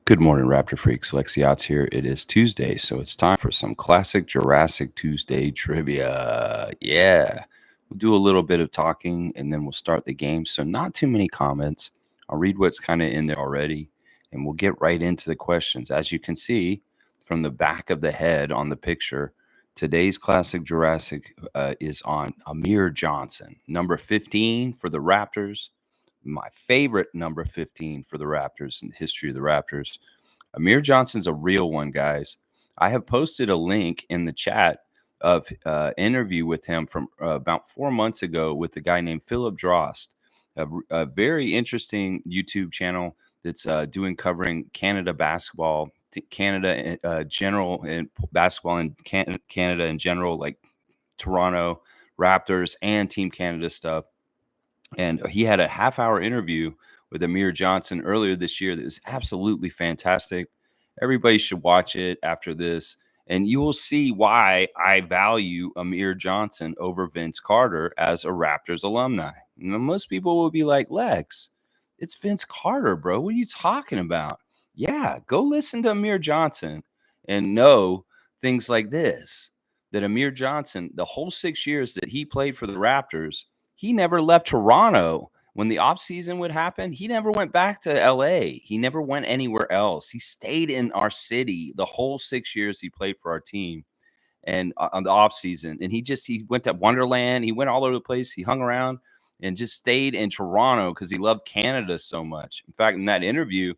Good morning, Raptor Freaks. Lexiot's here. It is Tuesday, so it's time for some classic Jurassic Tuesday trivia. Yeah. We'll do a little bit of talking and then we'll start the game. So, not too many comments. I'll read what's kind of in there already and we'll get right into the questions. As you can see from the back of the head on the picture, today's classic Jurassic is on Amir Johnson, number 15 for the Raptors. My favorite number 15 for the Raptors in the history of the Raptors. Amir Johnson's a real one, guys. I have posted a link in the chat of interview with him from about 4 months ago with a guy named Philip Drost, a very interesting YouTube channel that's doing covering Canada basketball, Canada general, and basketball in Canada in general, like Toronto Raptors and Team Canada stuff. And he had a half-hour interview with Amir Johnson earlier this year that was absolutely fantastic. Everybody should watch it after this, and you will see why I value Amir Johnson over Vince Carter as a Raptors alumni. Now, most people will be like, Lex, it's Vince Carter, bro. What are you talking about? Yeah, go listen to Amir Johnson and know things like this, that Amir Johnson, the whole 6 years that he played for the Raptors, he never left Toronto. When the offseason would happen, he never went back to LA. He never went anywhere else. He stayed in our city the whole 6 years he played for our team and on the offseason. And he went to Wonderland. He went all over the place. He hung around and just stayed in Toronto because he loved Canada so much. In fact, in that interview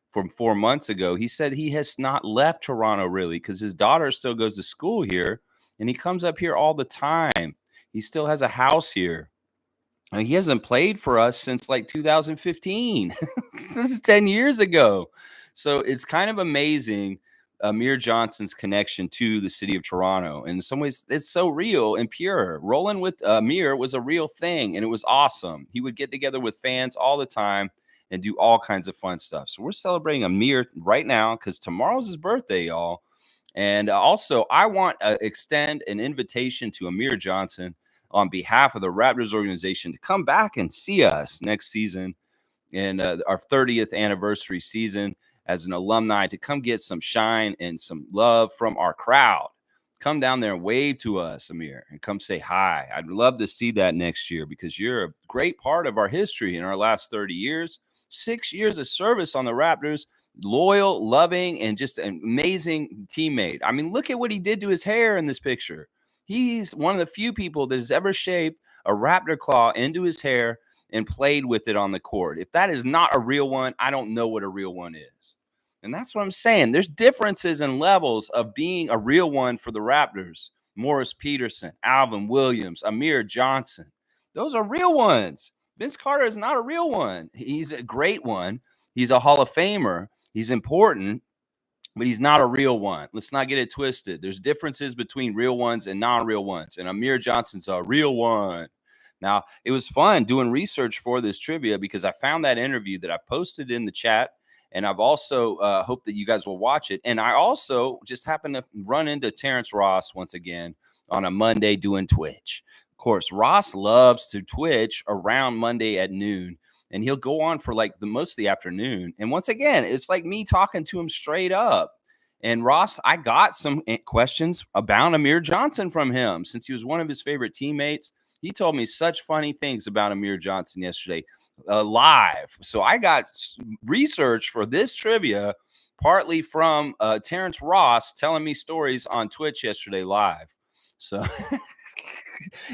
from 4 months ago, he said he has not left Toronto really because his daughter still goes to school here and he comes up here all the time. He still has a house here. He hasn't played for us since like 2015. This is 10 years ago. So it's kind of amazing Amir Johnson's connection to the city of Toronto. And in some ways, it's so real and pure. Rolling with Amir was a real thing, and it was awesome. He would get together with fans all the time and do all kinds of fun stuff. So we're celebrating Amir right now because tomorrow's his birthday, y'all. And also, I want to extend an invitation to Amir Johnson on behalf of the Raptors organization to come back and see us next season in our 30th anniversary season as an alumni, to come get some shine and some love from our crowd. Come down there and wave to us, Amir, and come say hi. I'd love to see that next year because you're a great part of our history in our last 30 years. 6 years of service on the Raptors, loyal, loving, and just an amazing teammate. I mean, look at what he did to his hair in this picture. He's one of the few people that has ever shaved a raptor claw into his hair and played with it on the court. If that is not a real one, I don't know what a real one is. And that's what I'm saying. There's differences in levels of being a real one for the Raptors. Morris Peterson, Alvin Williams, Amir Johnson. Those are real ones. Vince Carter is not a real one. He's a great one. He's a Hall of Famer. He's important, but he's not a real one. Let's not get it twisted. There's differences between real ones and non-real ones, and Amir Johnson's a real one. Now, it was fun doing research for this trivia because I found that interview that I posted in the chat, and I've also hoped that you guys will watch it. And I also just happened to run into Terrence Ross once again on a Monday doing Twitch. Of course, Ross loves to Twitch around Monday at noon, and he'll go on for like the most of the afternoon. And once again, it's like me talking to him straight up. And Ross, I got some questions about Amir Johnson from him since he was one of his favorite teammates. He told me such funny things about Amir Johnson yesterday live. So I got research for this trivia partly from Terrence Ross telling me stories on Twitch yesterday live. So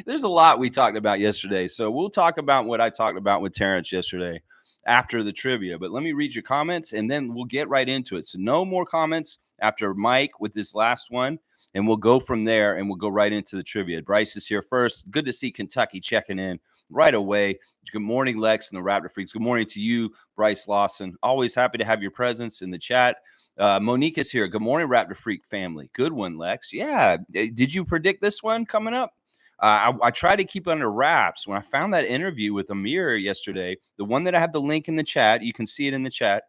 there's a lot we talked about yesterday. So we'll talk about what I talked about with Terrence yesterday after the trivia. But let me read your comments, and then we'll get right into it. So no more comments after Mike with this last one, and we'll go from there, and we'll go right into the trivia. Bryce is here first. Good to see Kentucky checking in right away. Good morning, Lex and the Raptor Freaks. Good morning to you, Bryce Lawson. Always happy to have your presence in the chat. Monique is here. Good morning, Raptor Freak family. Good one, Lex. Yeah. Did you predict this one coming up? I try to keep it under wraps. When I found that interview with Amir yesterday, the one that I have the link in the chat, you can see it in the chat.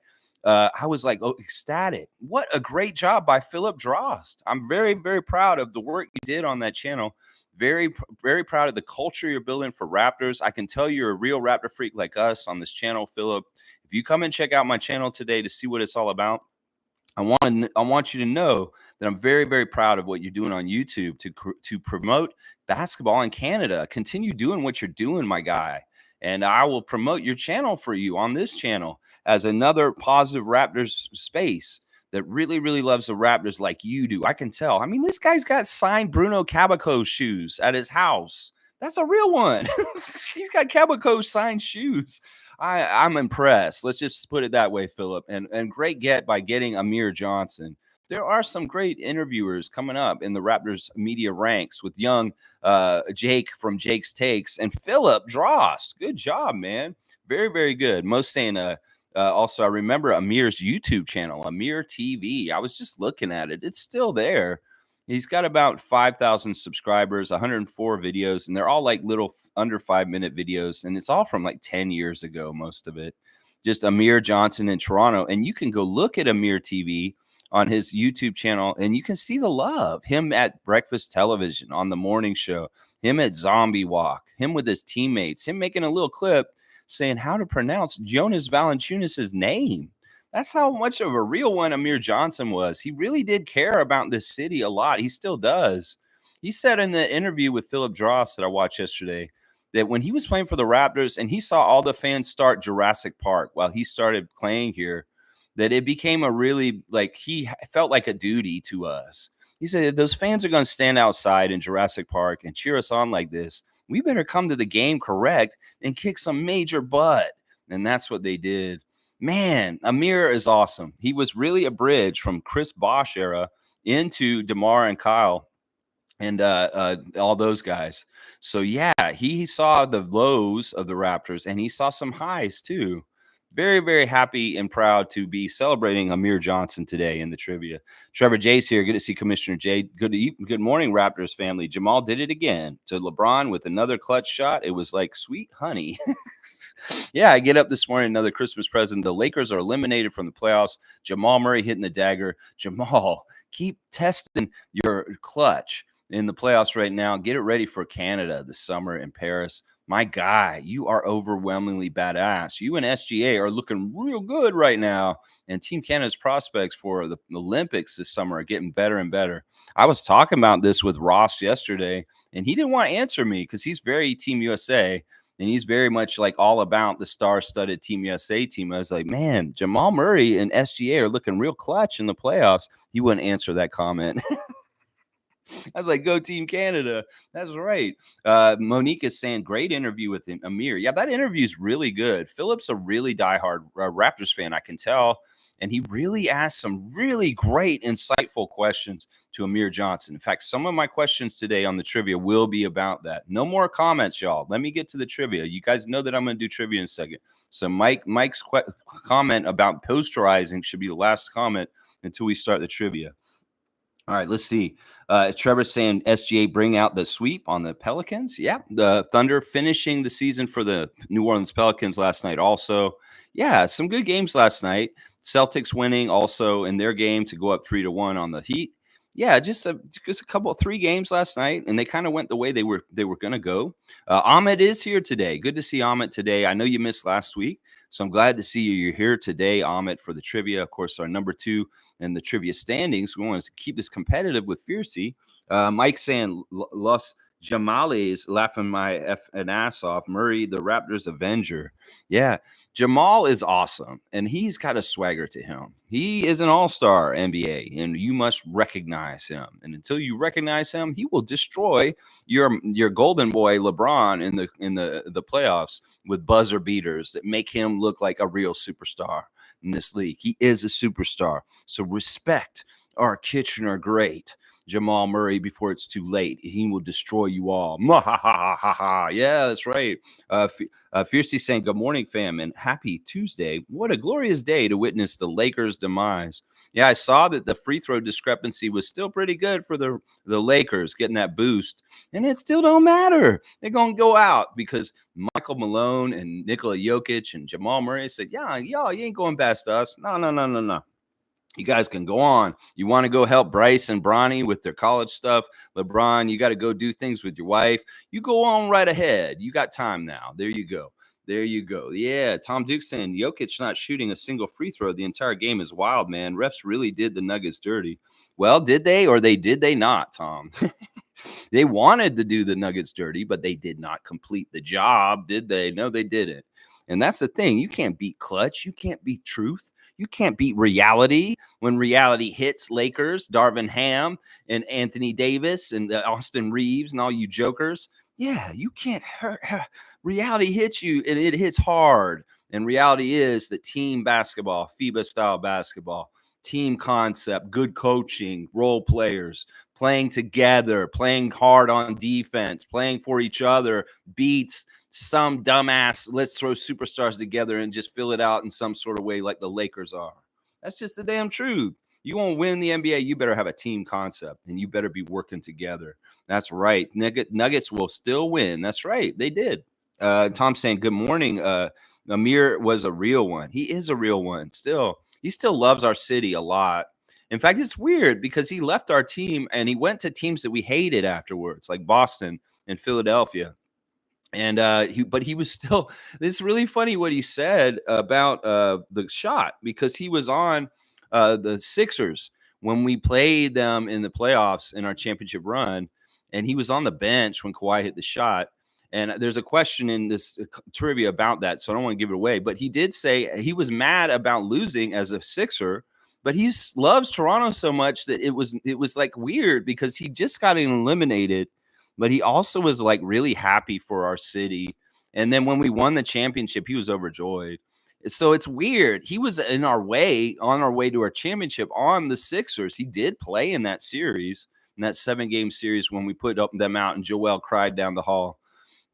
I was like, ecstatic. What a great job by Philip Drost. I'm very, very proud of the work you did on that channel. Very, very proud of the culture you're building for Raptors. I can tell you're a real Raptor freak like us on this channel, Philip. If you come and check out my channel today to see what it's all about, I want you to know that I'm very, very proud of what you're doing on YouTube to promote basketball in Canada. Continue doing what you're doing, my guy. And I will promote your channel for you on this channel as another positive Raptors space that really, really loves the Raptors like you do. I can tell. I mean, this guy's got signed Bruno Caboclo shoes at his house. That's a real one. He's got Caboclo signed shoes. I'm impressed. Let's just put it that way, Philip. And great get by getting Amir Johnson. There are some great interviewers coming up in the Raptors media ranks with young Jake from Jake's Takes and Philip Dross. Good job, man. Very, very good. Most saying also, I remember Amir's YouTube channel, Amir TV. I was just looking at it. It's still there. He's got about 5,000 subscribers, 104 videos, and they're all like little under 5-minute videos. And it's all from like 10 years ago, most of it. Just Amir Johnson in Toronto. And you can go look at Amir TV on his YouTube channel and you can see the love. Him at breakfast television on the morning show, him at Zombie Walk, him with his teammates, him making a little clip saying how to pronounce Jonas Valanciunas' name. That's how much of a real one Amir Johnson was. He really did care about this city a lot. He still does. He said in the interview with Philip Dross that I watched yesterday that when he was playing for the Raptors and he saw all the fans start Jurassic Park while he started playing here, that it became a really, like, he felt like a duty to us. He said, if those fans are going to stand outside in Jurassic Park and cheer us on like this, we better come to the game correct and kick some major butt. And that's what they did. Man, Amir is awesome. He was really a bridge from Chris Bosh era into DeMar and Kyle and all those guys. So, yeah, he saw the lows of the Raptors and he saw some highs too. Very, very happy and proud to be celebrating Amir Johnson today in the trivia. Trevor J's here. Good to see Commissioner J. Good morning, Raptors family. Jamal did it again to LeBron with another clutch shot. It was like sweet honey. Yeah, I get up this morning, another Christmas present. The Lakers are eliminated from the playoffs. Jamal Murray hitting the dagger. Jamal, keep testing your clutch in the playoffs right now. Get it ready for Canada this summer in Paris. My guy, you are overwhelmingly badass. You and SGA are looking real good right now. And Team Canada's prospects for the Olympics this summer are getting better and better. I was talking about this with Ross yesterday, and he didn't want to answer me because he's very Team USA. And he's very much like all about the star-studded Team USA team. I was like, man, Jamal Murray and SGA are looking real clutch in the playoffs. He wouldn't answer that comment. I was like, go Team Canada. That's right. Monique is saying, great interview with him, Amir. Yeah, that interview is really good. Philip's a really diehard Raptors fan, I can tell. And he really asked some really great, insightful questions to Amir Johnson. In fact, some of my questions today on the trivia will be about that. No more comments, y'all. Let me get to the trivia. You guys know that I'm going to do trivia in a second. So Mike's comment about posterizing should be the last comment until we start the trivia. All right, let's see. Trevor's saying SGA bring out the sweep on the Pelicans. Yeah, the Thunder finishing the season for the New Orleans Pelicans last night also. Yeah, some good games last night. Celtics winning also in their game to go up 3-1 on the Heat. Yeah, just a couple of 3 games last night, and they kind of went the way they were going to go. Ahmed is here today. Good to see Ahmed today. I know you missed last week, so I'm glad to see you. You're here today, Ahmed, for the trivia. Of course, our number 2 in the trivia standings. We want to keep this competitive with Fiercey. Mike saying Los Jamales laughing my an ass off. Murray, the Raptors Avenger. Yeah, Jamal is awesome, and he's got a swagger to him. He is an all-star NBA, and you must recognize him. And until you recognize him, he will destroy your golden boy LeBron in the playoffs with buzzer beaters that make him look like a real superstar in this league. He is a superstar. So respect our Kitchener great Jamal Murray before it's too late. He will destroy you all. Yeah, that's right. Fiercey saying, good morning, fam, and happy Tuesday. What a glorious day to witness the Lakers' demise. Yeah, I saw that the free throw discrepancy was still pretty good for the Lakers getting that boost. And it still don't matter. They're going to go out because Michael Malone and Nikola Jokic and Jamal Murray said, yeah, y'all, you ain't going past us. No. You guys can go on. You want to go help Bryce and Bronny with their college stuff. LeBron, you got to go do things with your wife. You go on right ahead. You got time now. There you go. There you go. Yeah, Tom Duke saying Jokic not shooting a single free throw the entire game is wild, man. Refs really did the Nuggets dirty. Well, did they or did they not, Tom? They wanted to do the Nuggets dirty, but they did not complete the job, did they? No, they didn't. And that's the thing. You can't beat clutch. You can't beat truth. You can't beat reality. When reality hits Lakers, Darvin Ham and Anthony Davis and Austin Reeves and all you jokers, yeah, you can't hurt. Reality hits you and it hits hard. And reality is that team basketball, FIBA style basketball, team concept, good coaching, role players, playing together, playing hard on defense, playing for each other, beats some dumbass, let's throw superstars together and just fill it out in some sort of way like the Lakers are. That's just the damn truth. You want to win the NBA, you better have a team concept and you better be working together. That's right. Nuggets will still win. That's right. They did. Tom saying, good morning. Amir was a real one. He is a real one still. He still loves our city a lot. In fact, it's weird because he left our team and he went to teams that we hated afterwards, like Boston and Philadelphia. And but he was still. It's really funny what he said about the shot because he was on the Sixers when we played them in the playoffs in our championship run, and he was on the bench when Kawhi hit the shot. And there's a question in this trivia about that, so I don't want to give it away. But he did say he was mad about losing as a Sixer, but he loves Toronto so much that it was like weird because he just got eliminated, but he also was like really happy for our city. And then when we won the championship, he was overjoyed. So it's weird. He was on our way to our championship on the Sixers. He did play in that series, in that 7-game series when we put them out and Joel cried down the hall.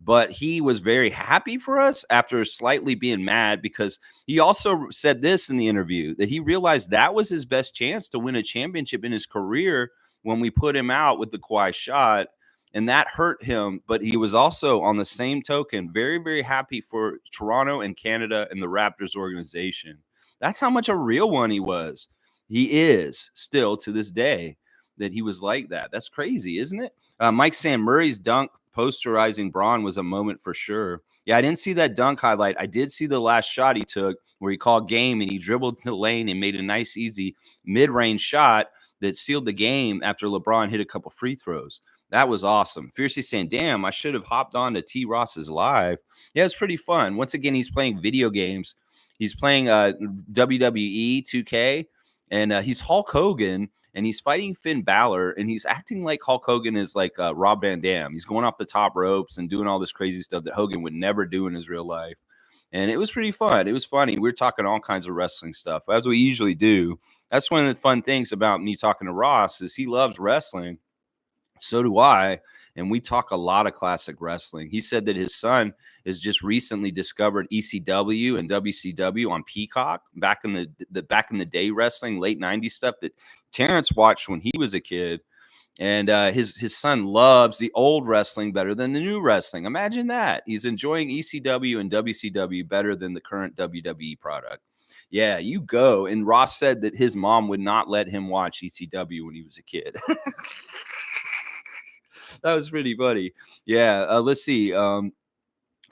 But he was very happy for us after slightly being mad because he also said this in the interview that he realized that was his best chance to win a championship in his career when we put him out with the Kawhi shot. And that hurt him. But he was also, on the same token, very, very happy for Toronto and Canada and the Raptors organization. That's how much a real one he was. He is still to this day that he was like that. That's crazy, isn't it? Mike Sam Murray's dunk posterizing Braun was a moment for sure. Yeah, I didn't see that dunk highlight. I did see the last shot he took where he called game and he dribbled to the lane and made a nice, easy mid-range shot that sealed the game after LeBron hit a couple free throws. That was awesome. Fiercely saying, damn, I should have hopped on to T. Ross's live. Yeah, it's pretty fun. Once again, he's playing video games. He's playing WWE 2K, and he's Hulk Hogan, and he's fighting Finn Balor, and he's acting like Hulk Hogan is like Rob Van Dam. He's going off the top ropes and doing all this crazy stuff that Hogan would never do in his real life. And it was pretty fun. It was funny. We were talking all kinds of wrestling stuff, as we usually do. That's one of the fun things about me talking to Ross is he loves wrestling. So do I. And we talk a lot of classic wrestling. He said that his son has just recently discovered ECW and WCW on Peacock back in the day wrestling, late 90s stuff that Terrence watched when he was a kid. And his son loves the old wrestling better than the new wrestling. Imagine that. He's enjoying ECW and WCW better than the current WWE product. Yeah, you go. And Ross said that his mom would not let him watch ECW when he was a kid. That was pretty funny. Yeah, let's see.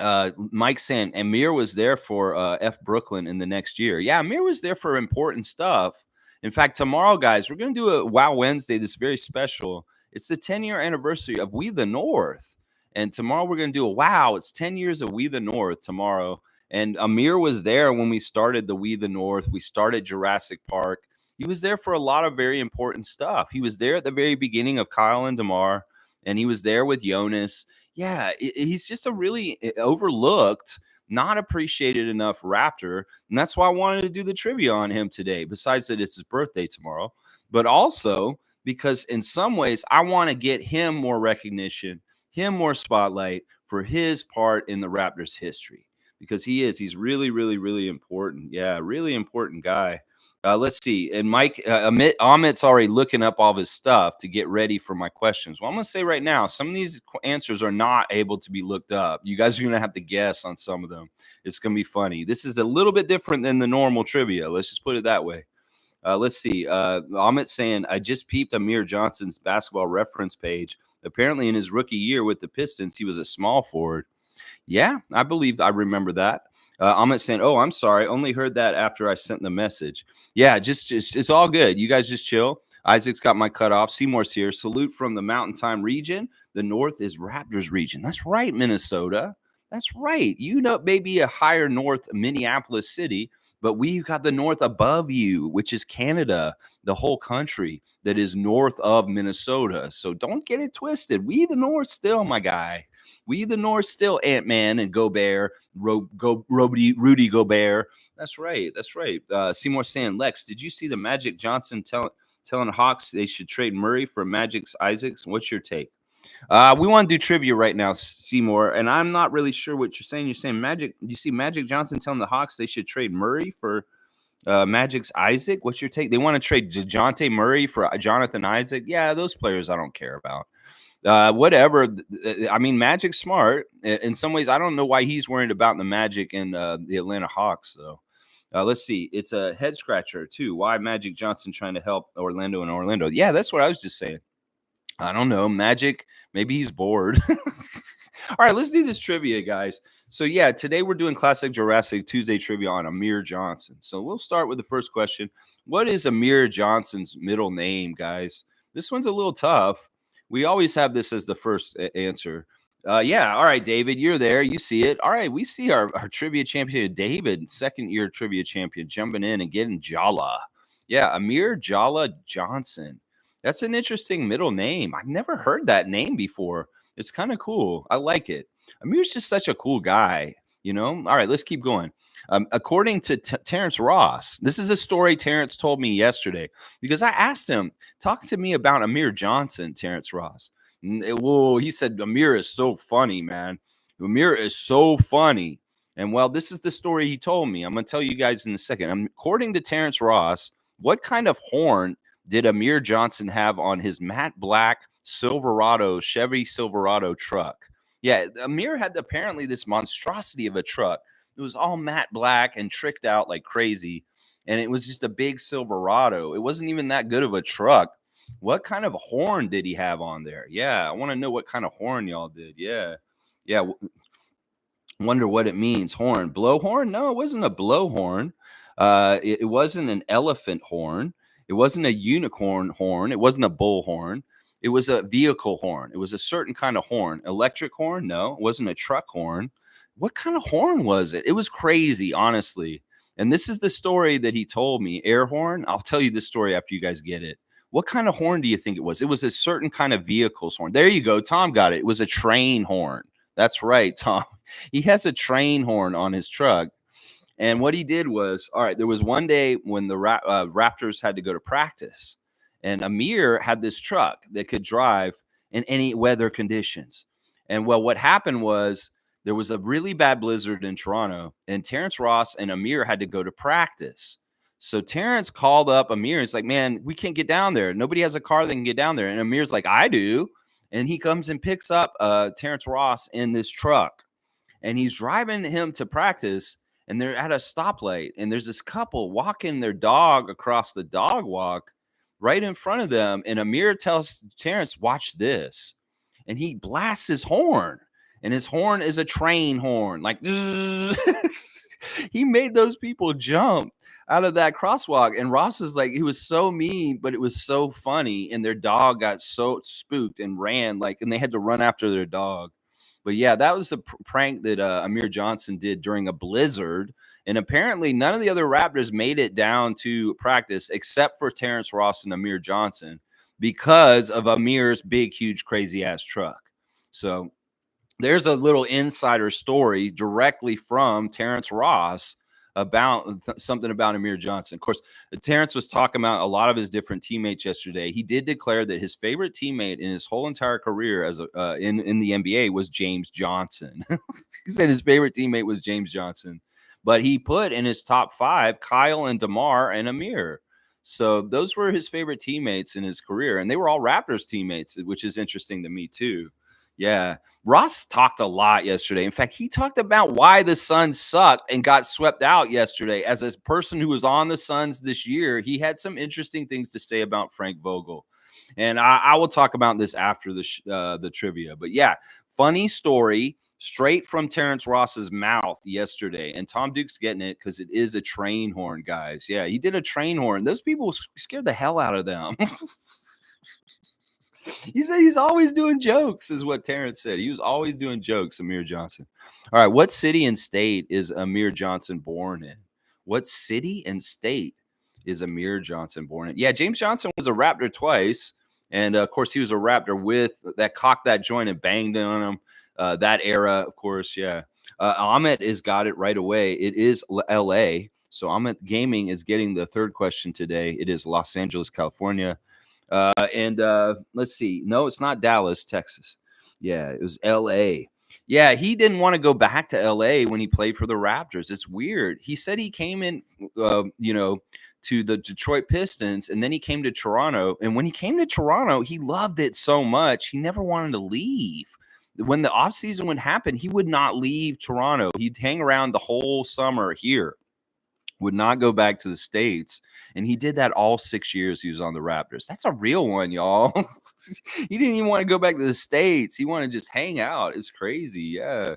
Mike saying Amir was there for F Brooklyn in the next year. Yeah, Amir was there for important stuff. In fact, tomorrow, guys, we're going to do a Wow Wednesday that's very special. It's the 10-year anniversary of We the North. And tomorrow we're going to do a wow. It's 10 years of We the North tomorrow. And Amir was there when we started the We the North. We started Jurassic Park. He was there for a lot of very important stuff. He was there at the very beginning of Kyle and DeMar. And he was there with Jonas. Yeah, he's just a really overlooked, not appreciated enough Raptor. And that's why I wanted to do the trivia on him today, besides that it's his birthday tomorrow. But also because in some ways, I want to get him more recognition, him more spotlight for his part in the Raptors' history. Because he's really, really, really important. Yeah, really important guy. Let's see. And Mike, Amit's already looking up all of his stuff to get ready for my questions. Well, I'm going to say right now, some of these answers are not able to be looked up. You guys are going to have to guess on some of them. It's going to be funny. This is a little bit different than the normal trivia. Let's just put it that way. Let's see. Amit saying, I just peeped Amir Johnson's basketball reference page. Apparently in his rookie year with the Pistons, he was a small forward. Yeah, I remember that. Amit saying, "Oh, I'm sorry. Only heard that after I sent the message." Yeah, just it's all good. You guys just chill. Isaac's got my cutoff. Seymour's here. Salute from the Mountain Time region. The North is Raptors region. That's right, Minnesota. That's right. You know, maybe a higher north, Minneapolis City, but we've got the North above you, which is Canada, the whole country that is north of Minnesota. So don't get it twisted. We the North still, my guy. We the North still, Ant-Man and Gobert, Rudy Gobert. That's right. That's right. Seymour saying, Lex, did you see the Magic Johnson telling Hawks they should trade Murray for Magic's Isaacs? What's your take? We want to do trivia right now, Seymour, and I'm not really sure what you're saying. You're saying Magic. You see Magic Johnson telling the Hawks they should trade Murray for Magic's Isaac. What's your take? They want to trade DeJounte Murray for Jonathan Isaac. Yeah, those players I don't care about. Whatever. I mean, Magic's smart. In some ways, I don't know why he's worried about the Magic and the Atlanta Hawks, though. Let's see. It's a head scratcher, too. Why Magic Johnson trying to help Orlando and Orlando? Yeah, that's what I was just saying. I don't know. Magic, maybe he's bored. All right, let's do this trivia, guys. So, yeah, today we're doing Classic Jurassic Tuesday trivia on Amir Johnson. So, we'll start with the first question. What is Amir Johnson's middle name, guys? This one's a little tough. We always have this as the first answer. Yeah, all right, David, you're there. You see it. All right, we see our trivia champion, David, second-year trivia champion, jumping in and getting Jala. Yeah, Amir Jala Johnson. That's an interesting middle name. I've never heard that name before. It's kind of cool. I like it. Amir's just such a cool guy, you know? All right, let's keep going. According to Terrence Ross, this is a story Terrence told me yesterday because I asked him, talk to me about Amir Johnson, Terrence Ross. Whoa, he said, Amir is so funny, man. Amir is so funny. And well, this is the story he told me. I'm going to tell you guys in a second. According to Terrence Ross, what kind of horn did Amir Johnson have on his matte black Chevy Silverado truck? Yeah, Amir had apparently this monstrosity of a truck. It was all matte black and tricked out like crazy. And it was just a big Silverado. It wasn't even that good of a truck. What kind of horn did he have on there? Yeah, I want to know what kind of horn y'all did. Yeah. Yeah. Wonder what it means. Horn. Blowhorn? No, it wasn't a blowhorn. It wasn't an elephant horn. It wasn't a unicorn horn. It wasn't a bullhorn. It was a vehicle horn. It was a certain kind of horn. Electric horn? No, it wasn't a truck horn. What kind of horn was it? It was crazy, honestly. And this is the story that he told me. Air horn? I'll tell you this story after you guys get it. What kind of horn do you think it was? It was a certain kind of vehicle's horn. There you go. Tom got it. It was a train horn. That's right, Tom. He has a train horn on his truck. And what he did was, all right, there was one day when the Raptors had to go to practice, and Amir had this truck that could drive in any weather conditions. And well, what happened was there was a really bad blizzard in Toronto, and Terrence Ross and Amir had to go to practice. So Terrence called up Amir. He's like, man, we can't get down there. Nobody has a car that can get down there. And Amir's like, I do. And he comes and picks up Terrence Ross in this truck. And he's driving him to practice. And they're at a stoplight. And there's this couple walking their dog across the dog walk right in front of them. And Amir tells Terrence, watch this. And he blasts his horn. And his horn is a train horn. Like, he made those people jump out of that crosswalk. And Ross is like, he was so mean, but it was so funny. And their dog got so spooked and ran, like, and they had to run after their dog. But yeah, that was a prank that Amir Johnson did during a blizzard. And apparently none of the other Raptors made it down to practice except for Terrence Ross and Amir Johnson because of Amir's big, huge, crazy ass truck. So there's a little insider story directly from Terrence Ross about something about Amir Johnson. Of course, Terrence was talking about a lot of his different teammates yesterday. He did declare that his favorite teammate in his whole entire career as in the NBA was James Johnson. He said his favorite teammate was James Johnson, but he put in his top 5 Kyle and DeMar and Amir. So those were his favorite teammates in his career, and they were all Raptors teammates, which is interesting to me too. Yeah. Ross talked a lot yesterday. In fact, he talked about why the Suns sucked and got swept out yesterday. As a person who was on the Suns this year, he had some interesting things to say about Frank Vogel. And I will talk about this after the trivia. But yeah, funny story. straight from Terrence Ross's mouth yesterday. And Tom Duke's getting it because it is a train horn, guys. Yeah, he did a train horn. Those people scared the hell out of them. He said he's always doing jokes, is what Terrence said. He was always doing jokes, Amir Johnson. All right, what city and state is Amir Johnson born in? What city and state is Amir Johnson born in? Yeah, James Johnson was a Raptor twice. And, of course, he was a Raptor with that cocked that joint and banged on him. That era, of course, yeah. Ahmet has got it right away. It is L.A., so Ahmet Gaming is getting the third question today. It is Los Angeles, California. Let's see. No, it's not Dallas, Texas. Yeah, it was L.A. Yeah, he didn't want to go back to L.A. when he played for the Raptors. It's weird. He said he came in, to the Detroit Pistons, and then he came to Toronto. And when he came to Toronto, he loved it so much, he never wanted to leave. When the offseason would happen, he would not leave Toronto. He'd hang around the whole summer here, would not go back to the States. And he did that all 6 years he was on the Raptors. That's a real one, y'all. He didn't even want to go back to the States. He wanted to just hang out. It's crazy. Yeah.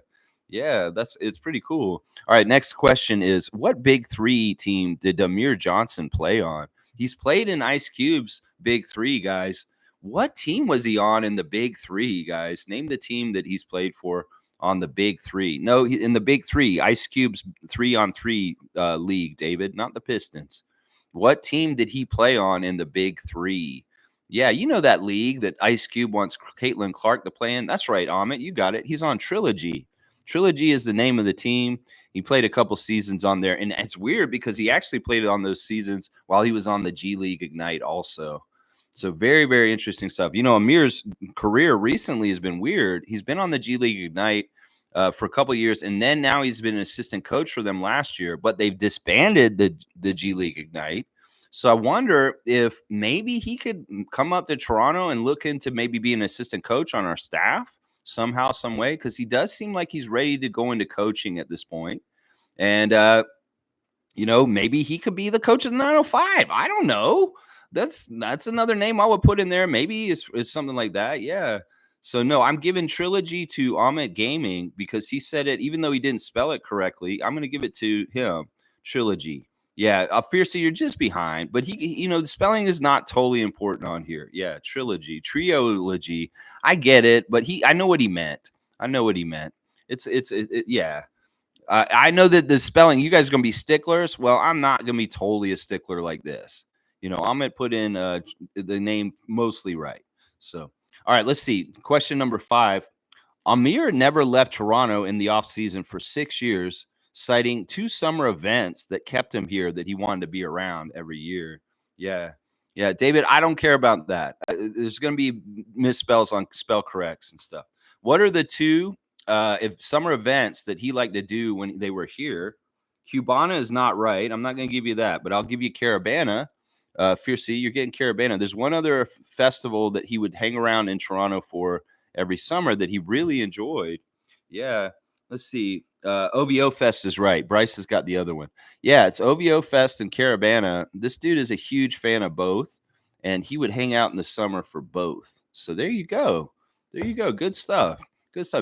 Yeah, it's pretty cool. All right, next question is, what Big Three team did Amir Johnson play on? He's played in Ice Cube's Big Three, guys. What team was he on in the Big Three, guys? Name the team that he's played for on the Big Three. No, in the Big Three, Ice Cube's 3-on-3 league, David, not the Pistons. What team did he play on in the Big Three? Yeah, you know that league that Ice Cube wants Caitlin Clark to play in? That's right, Amit, you got it. He's on Trilogy. Trilogy is the name of the team. He played a couple seasons on there, and it's weird because he actually played it on those seasons while he was on the G League Ignite also. So very, very interesting stuff. You know, Amir's career recently has been weird. He's been on the G League Ignite for a couple of years, and then now he's been an assistant coach for them last year, but they've disbanded the G League Ignite. So I wonder if maybe he could come up to Toronto and look into maybe being an assistant coach on our staff somehow, some way, because he does seem like he's ready to go into coaching at this point. And, maybe he could be the coach of the 905. I don't know. That's another name I would put in there. Maybe is something like that. Yeah. So, no, I'm giving Trilogy to Ahmet Gaming because he said it, even though he didn't spell it correctly. I'm going to give it to him, Trilogy. Yeah, Fiercey, you're just behind. But he, the spelling is not totally important on here. Yeah, Trilogy, Triology. I get it, but I know what he meant. Yeah. I know that the spelling, you guys are going to be sticklers. Well, I'm not going to be totally a stickler like this. I'm going to put in the name mostly right. So, all right, let's see. Question number 5. Amir never left Toronto in the offseason for 6 years, citing 2 summer events that kept him here that he wanted to be around every year. Yeah. Yeah, David, I don't care about that. There's going to be misspells on spell corrects and stuff. What are the 2 if summer events that he liked to do when they were here? Cubana is not right. I'm not going to give you that, but I'll give you Carabana. Fiercey, you're getting Carabana. There's one other festival that he would hang around in Toronto for every summer that he really enjoyed. Yeah, let's see. OVO Fest is right. Bryce has got the other one. Yeah, it's OVO Fest and Carabana. This dude is a huge fan of both, and he would hang out in the summer for both. So there you go. Good stuff.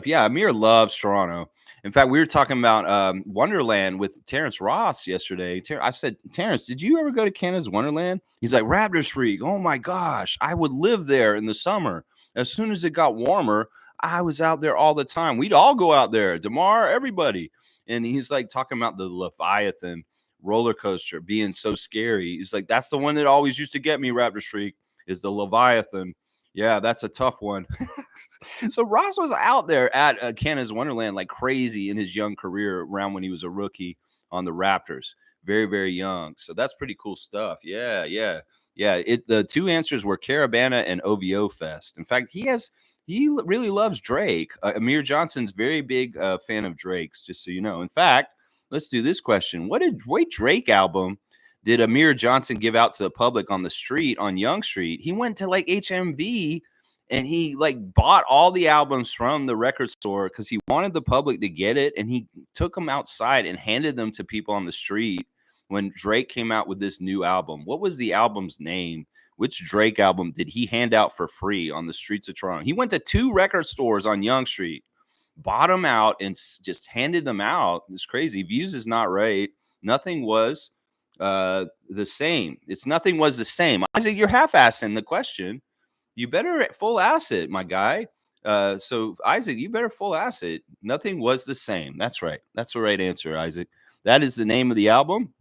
Yeah, Amir loves Toronto. In fact, we were talking about Wonderland with Terrence Ross yesterday. I said, Terrence, did you ever go to Canada's Wonderland? He's like, Raptors freak. Oh, my gosh. I would live there in the summer. As soon as it got warmer, I was out there all the time. We'd all go out there. DeMar, everybody. And he's like talking about the Leviathan roller coaster being so scary. He's like, that's the one that always used to get me, Raptors freak, is the Leviathan. Yeah, that's a tough one. So Ross was out there at Canada's Wonderland like crazy in his young career around when he was a rookie on the Raptors. Very, very young. So that's pretty cool stuff. Yeah. The 2 answers were Carabana and OVO Fest. In fact, he really loves Drake. Amir Johnson's very big fan of Drake's, just so you know. In fact, let's do this question. What Drake album did Amir Johnson give out to the public on the street on Yonge Street? He went to like HMV and he like bought all the albums from the record store because he wanted the public to get it. And he took them outside and handed them to people on the street when Drake came out with this new album. What was the album's name? Which Drake album did he hand out for free on the streets of Toronto? He went to 2 record stores on Yonge Street bought them out and just handed them out. It's crazy. Views is not right. Nothing was the same. Nothing was the same. Isaac, you're half-assing the question. You better full ass it, my guy. So Isaac, you better full ass it. Nothing was the same. That's right. That's the right answer, Isaac. That is the name of the album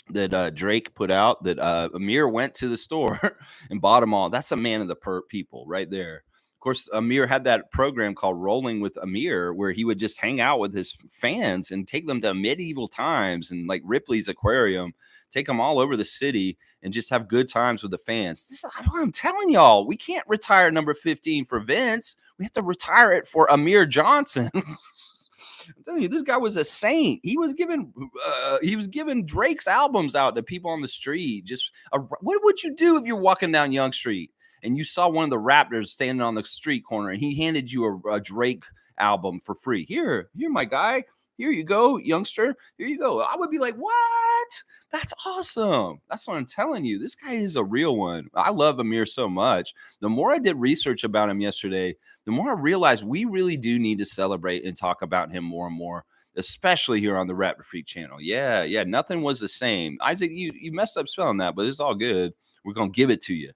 that Drake put out, that Amir went to the store and bought them all. That's a man of the people right there. Of course, Amir had that program called Rolling with Amir, where he would just hang out with his fans and take them to medieval times and like Ripley's Aquarium, take them all over the city and just have good times with the fans. This is what I'm telling y'all. We can't retire number 15 for Vince. We have to retire it for Amir Johnson. I'm telling you, this guy was a saint. He was giving Drake's albums out to people on the street. What would you do if you're walking down Young Street and you saw one of the Raptors standing on the street corner and he handed you a Drake album for free? Here, my guy. Here you go, youngster. Here you go. I would be like, what? That's awesome. That's what I'm telling you. This guy is a real one. I love Amir so much. The more I did research about him yesterday, the more I realized we really do need to celebrate and talk about him more and more, especially here on the Raptor Freak channel. Yeah. Nothing was the same. Isaac, you messed up spelling that, but it's all good. We're going to give it to you.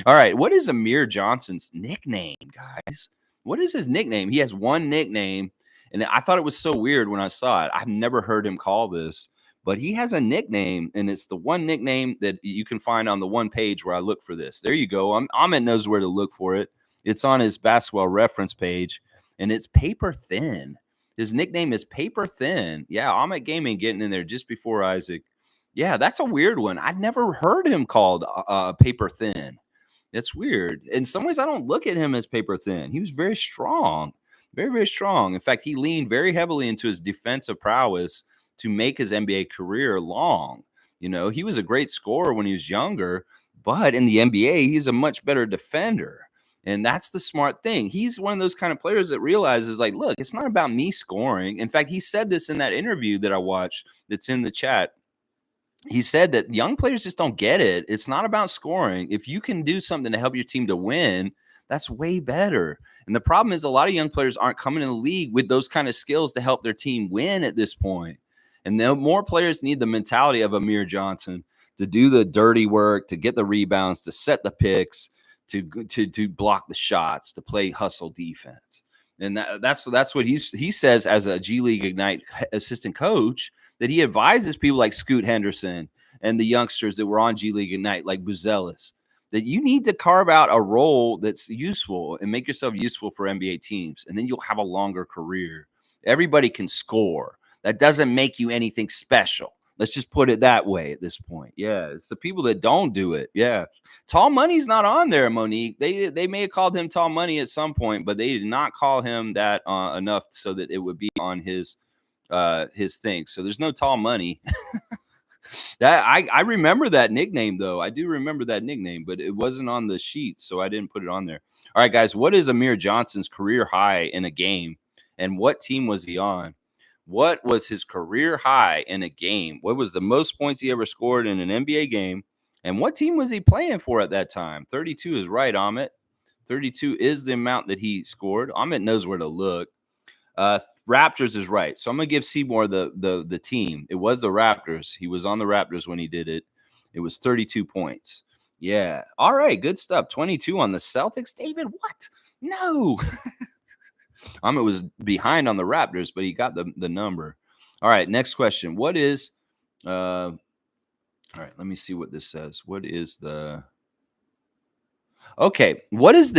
All right. What is Amir Johnson's nickname, guys? What is his nickname? He has one nickname, and I thought it was so weird when I saw it. I've never heard him call this, but he has a nickname, and it's the one nickname that you can find on the one page where I look for this. There you go. Ahmed knows where to look for it. It's on his basketball reference page, and it's Paper Thin. His nickname is Paper Thin. Yeah, Ahmed Gaming getting in there just before Isaac. Yeah, that's a weird one. I'd never heard him called Paper Thin. It's weird. In some ways, I don't look at him as Paper Thin. He was very strong, very, very strong. In fact, he leaned very heavily into his defensive prowess to make his NBA career long. You know, he was a great scorer when he was younger, but in the NBA, he's a much better defender. And that's the smart thing. He's one of those kind of players that realizes, like, look, it's not about me scoring. In fact, he said this in that interview that I watched that's in the chat. He said that young players just don't get it. It's not about scoring. If you can do something to help your team to win, that's way better. And the problem is a lot of young players aren't coming in the league with those kind of skills to help their team win at this point. And the more players need the mentality of Amir Johnson to do the dirty work, to get the rebounds, to set the picks, to block the shots, to play hustle defense. And that's what he says as a G League Ignite assistant coach, that he advises people like Scoot Henderson and the youngsters that were on G League Ignite, like Buzelis, that you need to carve out a role that's useful and make yourself useful for NBA teams. And then you'll have a longer career. Everybody can score. That doesn't make you anything special. Let's just put it that way at this point. Yeah, it's the people that don't do it. Yeah. Tall Money's not on there, Monique. They may have called him Tall Money at some point, but they did not call him that enough so that it would be on his thing. So there's no Tall Money. That I remember that nickname, though. I do remember that nickname, but it wasn't on the sheet, so I didn't put it on there. All right, guys, what is Amir Johnson's career high in a game, and what team was he on? What was his career high in a game? What was the most points he ever scored in an NBA game? And what team was he playing for at that time? 32 is right, Amit. 32 is the amount that he scored. Amit knows where to look. Raptors is right. So I'm going to give Seymour the team. It was the Raptors. He was on the Raptors when he did it. It was 32 points. Yeah. All right. Good stuff. 22 on the Celtics. David, what? No. Amit was behind on the Raptors, but he got the number. All right, next question. What is all right, let me see what this says. What is the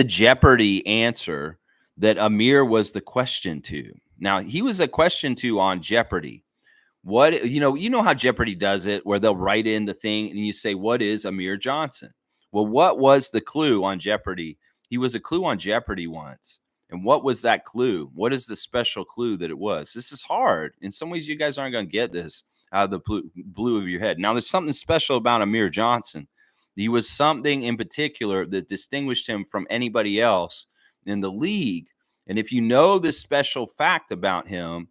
Jeopardy answer that Amir was the question to? Now, he was a question to on Jeopardy. What you know how Jeopardy does it, where they'll write in the thing and you say, what is Amir Johnson? Well, what was the clue on Jeopardy? He was a clue on Jeopardy once. And what was that clue? What is the special clue that it was? This is hard. In some ways, you guys aren't going to get this out of the blue of your head. Now, there's something special about Amir Johnson. He was something in particular that distinguished him from anybody else in the league. And if you know this special fact about him,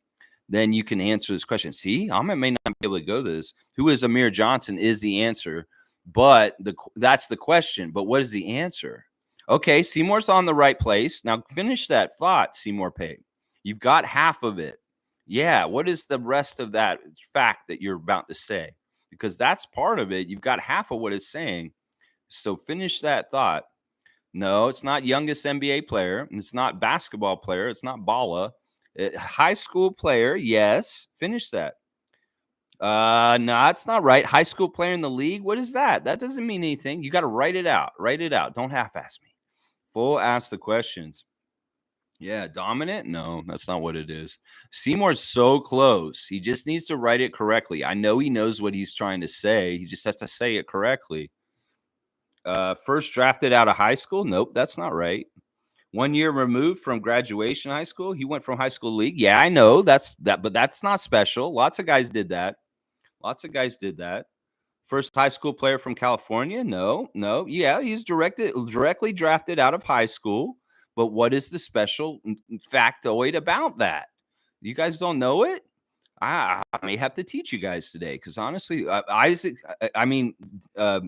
then you can answer this question. See, Ahmed may not be able to go this. Who is Amir Johnson is the answer, but that's the question. But what is the answer? Okay, Seymour's on the right place. Now finish that thought, Seymour Pay. You've got half of it. Yeah, what is the rest of that fact that you're about to say? Because that's part of it. You've got half of what it's saying. So finish that thought. No, it's not youngest NBA player. It's not basketball player. It's not Balla. High school player, yes. Finish that. No, it's not right. High school player in the league. What is that? That doesn't mean anything. You got to write it out. Write it out. Don't half-ass me. Full ask the questions. Yeah, dominant? No, that's not what it is. Seymour's so close. He just needs to write it correctly. I know he knows what he's trying to say. He just has to say it correctly. First drafted out of high school? Nope, that's not right. 1 year removed from graduation high school? He went from high school league. Yeah, I know but that's not special. Lots of guys did that. Lots of guys did that. First high school player from California? No, no. Yeah, he's directly drafted out of high school. But what is the special factoid about that? You guys don't know it? I may have to teach you guys today because honestly, Isaac, uh,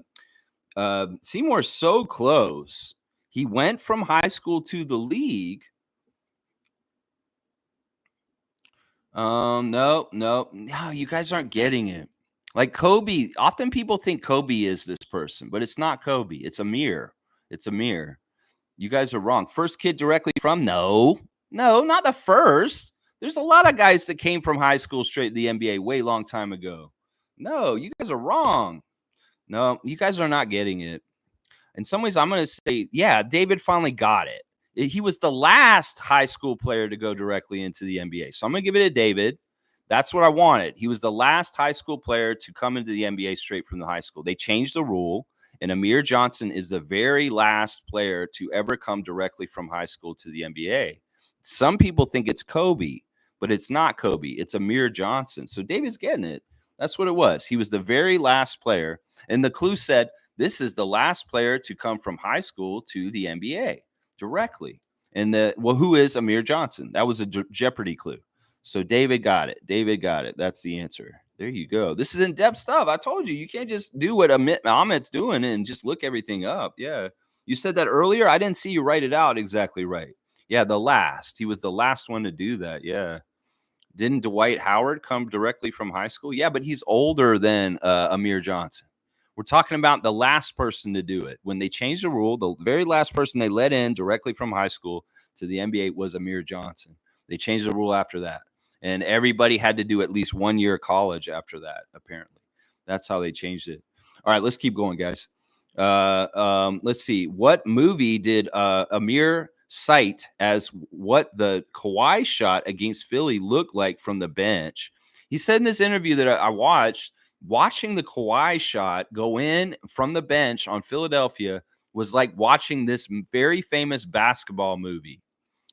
Seymour's so close. He went from high school to the league. No, you guys aren't getting it. Like Kobe, often people think Kobe is this person, but it's not Kobe. It's Amir. It's Amir. You guys are wrong. First kid directly from? No, not the first. There's a lot of guys that came from high school straight to the NBA way long time ago. No, you guys are wrong. No, you guys are not getting it. In some ways, I'm going to say, yeah, David finally got it. He was the last high school player to go directly into the NBA. So I'm going to give it to David. That's what I wanted. He was the last high school player to come into the NBA straight from the high school. They changed the rule, and Amir Johnson is the very last player to ever come directly from high school to the NBA. Some people think it's Kobe, but it's not Kobe. It's Amir Johnson. So David's getting it. That's what it was. He was the very last player. And the clue said, this is the last player to come from high school to the NBA directly. And who is Amir Johnson? That was a Jeopardy clue. So David got it. David got it. That's the answer. There you go. This is in-depth stuff. I told you, you can't just do what Amit's doing and just look everything up. Yeah. You said that earlier. I didn't see you write it out exactly right. Yeah, the last. He was the last one to do that. Yeah. Didn't Dwight Howard come directly from high school? Yeah, but he's older than Amir Johnson. We're talking about the last person to do it. When they changed the rule, the very last person they let in directly from high school to the NBA was Amir Johnson. They changed the rule after that. And everybody had to do at least 1 year of college after that, apparently. That's how they changed it. All right, let's keep going, guys. Let's see. What movie did Amir cite as what the Kawhi shot against Philly looked like from the bench? He said in this interview that I watched, watching the Kawhi shot go in from the bench on Philadelphia was like watching this very famous basketball movie.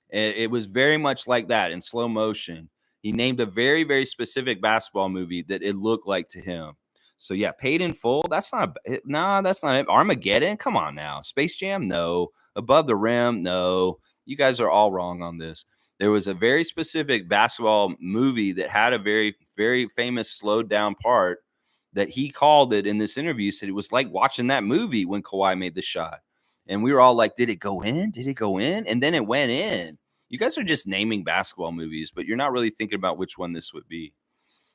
It was very much like that in slow motion. He named a very, very specific basketball movie that it looked like to him. So yeah, paid in full. That's not that's not it. Armageddon. Come on now. Space Jam. No. Above the Rim. No. You guys are all wrong on this. There was a very specific basketball movie that had a very, very famous slowed down part that he called it in this interview. Said it was like watching that movie when Kawhi made the shot. And we were all like, did it go in? Did it go in? And then it went in. You guys are just naming basketball movies, but you're not really thinking about which one this would be.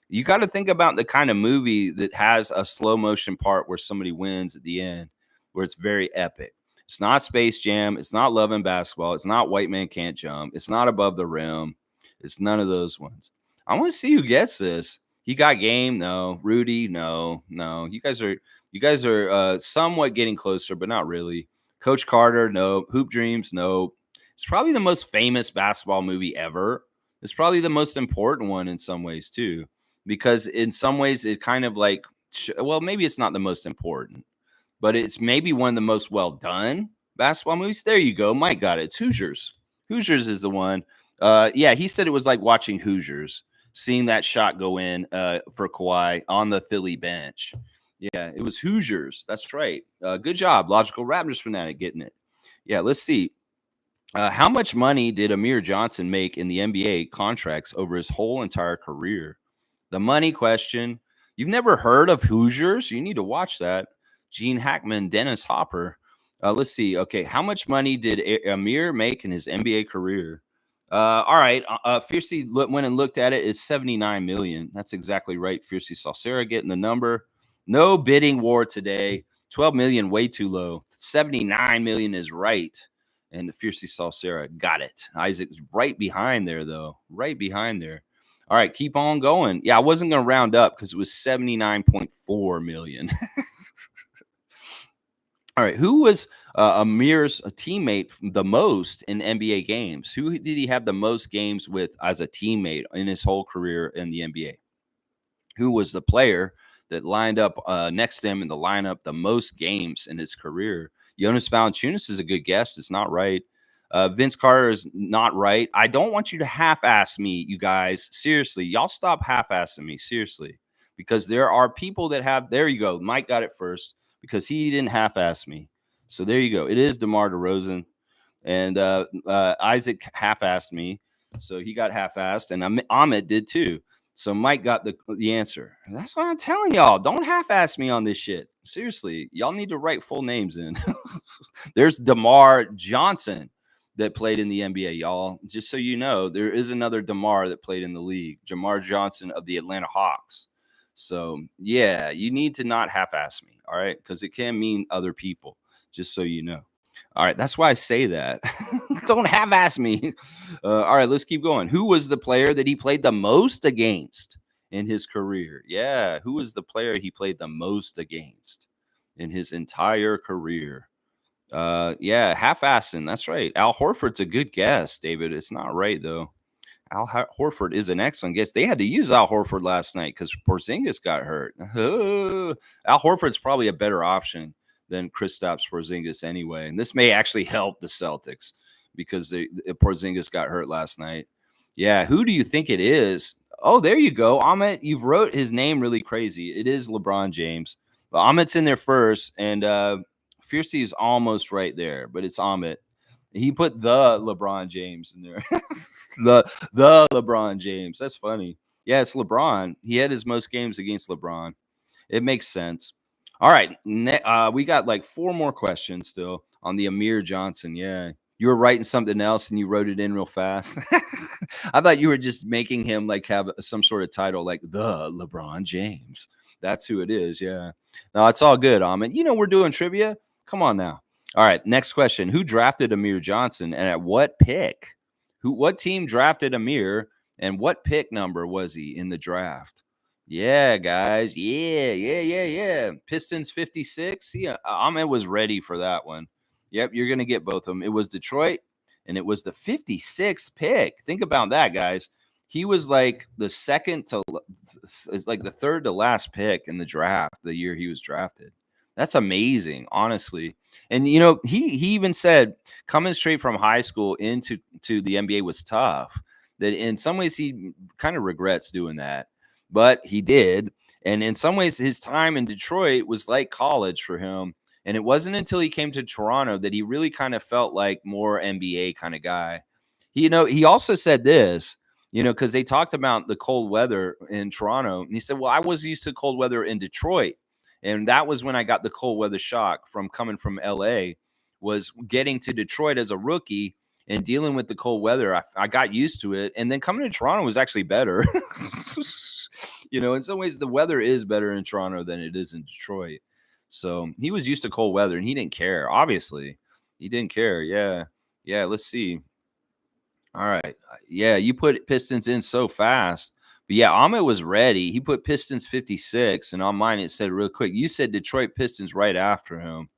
You got to think about the kind of movie that has a slow motion part where somebody wins at the end, where it's very epic. It's not Space Jam. It's not Love and Basketball. It's not White Man Can't Jump. It's not Above the Rim. It's none of those ones. I want to see who gets this. He got game? No. Rudy? No. You guys are somewhat getting closer, but not really. Coach Carter? No. Hoop Dreams? No. It's probably the most famous basketball movie ever. It's probably the most important one in some ways too, because in some ways it kind of like, well, maybe it's not the most important, but it's maybe one of the most well done basketball movies. There you go. Mike got it. It's Hoosiers. Hoosiers is the one. Yeah, he said it was like watching Hoosiers, seeing that shot go in for Kawhi on the Philly bench. Yeah, it was Hoosiers. That's right. Good job, Logical Raptors fanatic, getting it. Yeah, let's see. How much money did Amir Johnson make in the NBA contracts over his whole entire career? The money question. You've never heard of Hoosiers? You need to watch that. Gene Hackman, Dennis Hopper. Let's see. Okay, how much money did Amir make in his NBA career? All right. Fiercely went and looked at it. It's 79 million. That's exactly right. Fiercely Salsera getting the number. No bidding war today. 12 million, way too low. 79 million is right. And Fiercely Salsera got it. Isaac's right behind there, though. Right behind there. All right, keep on going. Yeah, I wasn't going to round up because it was 79.4 million. All right, who was Amir's teammate the most in NBA games? Who did he have the most games with as a teammate in his whole career in the NBA? Who was the player that lined up next to him in the lineup the most games in his career? Jonas Valanciunas is a good guess. It's not right. Vince Carter is not right. I don't want you to half-ass me, you guys. Seriously, y'all stop half-assing me. Seriously, because there are people that have. There you go. Mike got it first because he didn't half-ass me. So there you go. It is DeMar DeRozan, and Isaac half-assed me, so he got half-assed, and Ahmed did too. So Mike got the answer. That's what I'm telling y'all. Don't half-ass me on this shit. Seriously, y'all need to write full names in. There's DeMar Johnson that played in the NBA, y'all. Just so you know, there is another DeMar that played in the league, DeMar Johnson of the Atlanta Hawks. So yeah, you need to not half-ass me, all right? Because it can mean other people, just so you know. All right, that's why I say that. Don't half-ass me. All right, let's keep going. Who was the player that he played the most against in his career? Yeah, who was the player he played the most against in his entire career? Yeah, half-assing. That's right. Al Horford's a good guess, David. It's not right though. Horford is an excellent guess. They had to use Al Horford last night because Porzingis got hurt. Al Horford's probably a better option than Kristaps Porzingis anyway, and this may actually help the Celtics because Porzingis got hurt last night. Yeah, who do you think it is? Oh, there you go, Amit. You've wrote his name really crazy. It is LeBron James. But Amit's in there first, and Fiercey is almost right there, but it's Amit. He put the LeBron James in there. the LeBron James. That's funny. Yeah, it's LeBron. He had his most games against LeBron. It makes sense. All right. We got like 4 more questions still on the Amir Johnson. Yeah. You were writing something else and you wrote it in real fast. I thought you were just making him like have some sort of title like the LeBron James. That's who it is. Yeah. No, it's all good, Ahmed. You know, we're doing trivia. Come on now. All right. Next question. Who drafted Amir Johnson and at what pick? What team drafted Amir and what pick number was he in the draft? Yeah, guys. Yeah. Pistons 56. Yeah, Ahmed was ready for that one. Yep, you're going to get both of them. It was Detroit, and it was the 56th pick. Think about that, guys. He was like the third to last pick in the draft the year he was drafted. That's amazing, honestly. And, you know, he even said coming straight from high school into the NBA was tough. That in some ways he kind of regrets doing that. But he did. And in some ways, his time in Detroit was like college for him. And it wasn't until he came to Toronto that he really kind of felt like more NBA kind of guy. He also said this, because they talked about the cold weather in Toronto. And he said, well, I was used to cold weather in Detroit. And that was when I got the cold weather shock from coming from LA, was getting to Detroit as a rookie and dealing with the cold weather. I got used to it. And then coming to Toronto was actually better. In some ways, the weather is better in Toronto than it is in Detroit. So he was used to cold weather and he didn't care. Obviously, he didn't care. Yeah. Yeah. Let's see. All right. Yeah. You put Pistons in so fast. But yeah, Ahmed was ready. He put Pistons 56. And on mine, it said real quick, you said Detroit Pistons right after him.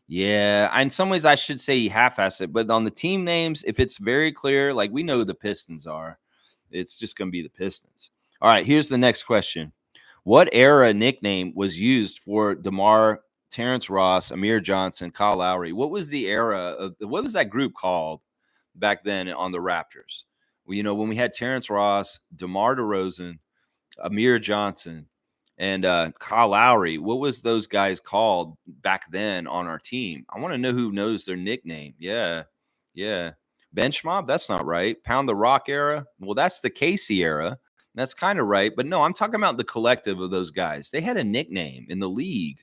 Yeah. In some ways, I should say he half-assed it. But on the team names, if it's very clear, like we know who the Pistons are, it's just going to be the Pistons. All right, here's the next question. What era nickname was used for DeMar, Terrence Ross, Amir Johnson, Kyle Lowry? What was the era what was that group called back then on the Raptors? Well, when we had Terrence Ross, DeMar DeRozan, Amir Johnson, and Kyle Lowry, what was those guys called back then on our team? I want to know who knows their nickname. Yeah. Bench Mob? That's not right. Pound the Rock era? Well, that's the Casey era. That's kind of right. But no, I'm talking about the collective of those guys. They had a nickname in the league.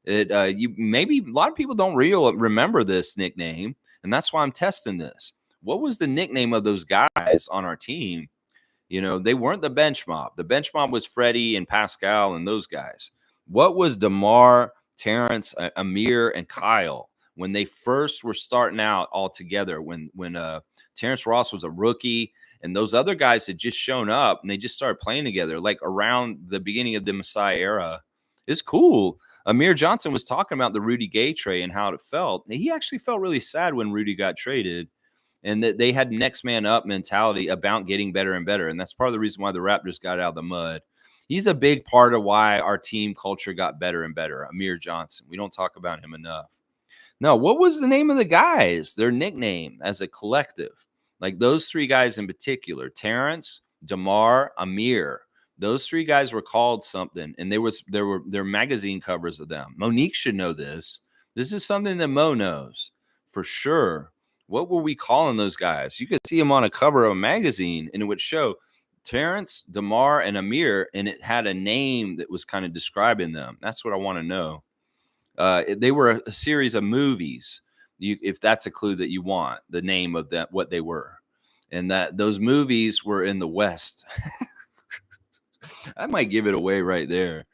You maybe a lot of people don't remember this nickname, and that's why I'm testing this. What was the nickname of those guys on our team? They weren't the bench mob. The bench mob was Freddie and Pascal and those guys. What was DeMar, Terrence, Amir, and Kyle when they first were starting out all together? When Terrence Ross was a rookie and those other guys had just shown up and they just started playing together, like around the beginning of the Masai era. It's cool. Amir Johnson was talking about the Rudy Gay trade and how it felt. He actually felt really sad when Rudy got traded, and that they had next man up mentality about getting better and better. And that's part of the reason why the Raptors got out of the mud. He's a big part of why our team culture got better and better. Amir Johnson. We don't talk about him enough. No, what was the name of the guys? Their nickname as a collective? Like those three guys in particular, Terrence, DeMar, Amir. Those three guys were called something, and there were magazine covers of them. Monique should know this. This is something that Mo knows for sure. What were we calling those guys? You could see them on a cover of a magazine, and it would show Terrence, DeMar, and Amir, and it had a name that was kind of describing them. That's what I want to know. They were a series of movies. If that's a clue that you want, the name of that, what they were, and that those movies were in the West. I might give it away right there.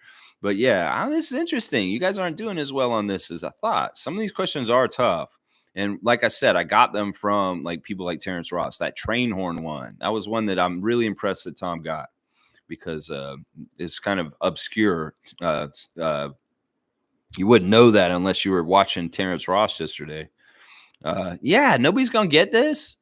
But yeah, this is interesting. You guys aren't doing as well on this as I thought. Some of these questions are tough. And like I said, I got them from like people like Terrence Ross. That train horn one, that was one that I'm really impressed that Tom got, because it's kind of obscure. You wouldn't know that unless you were watching Terrence Ross yesterday. Yeah, nobody's going to get this.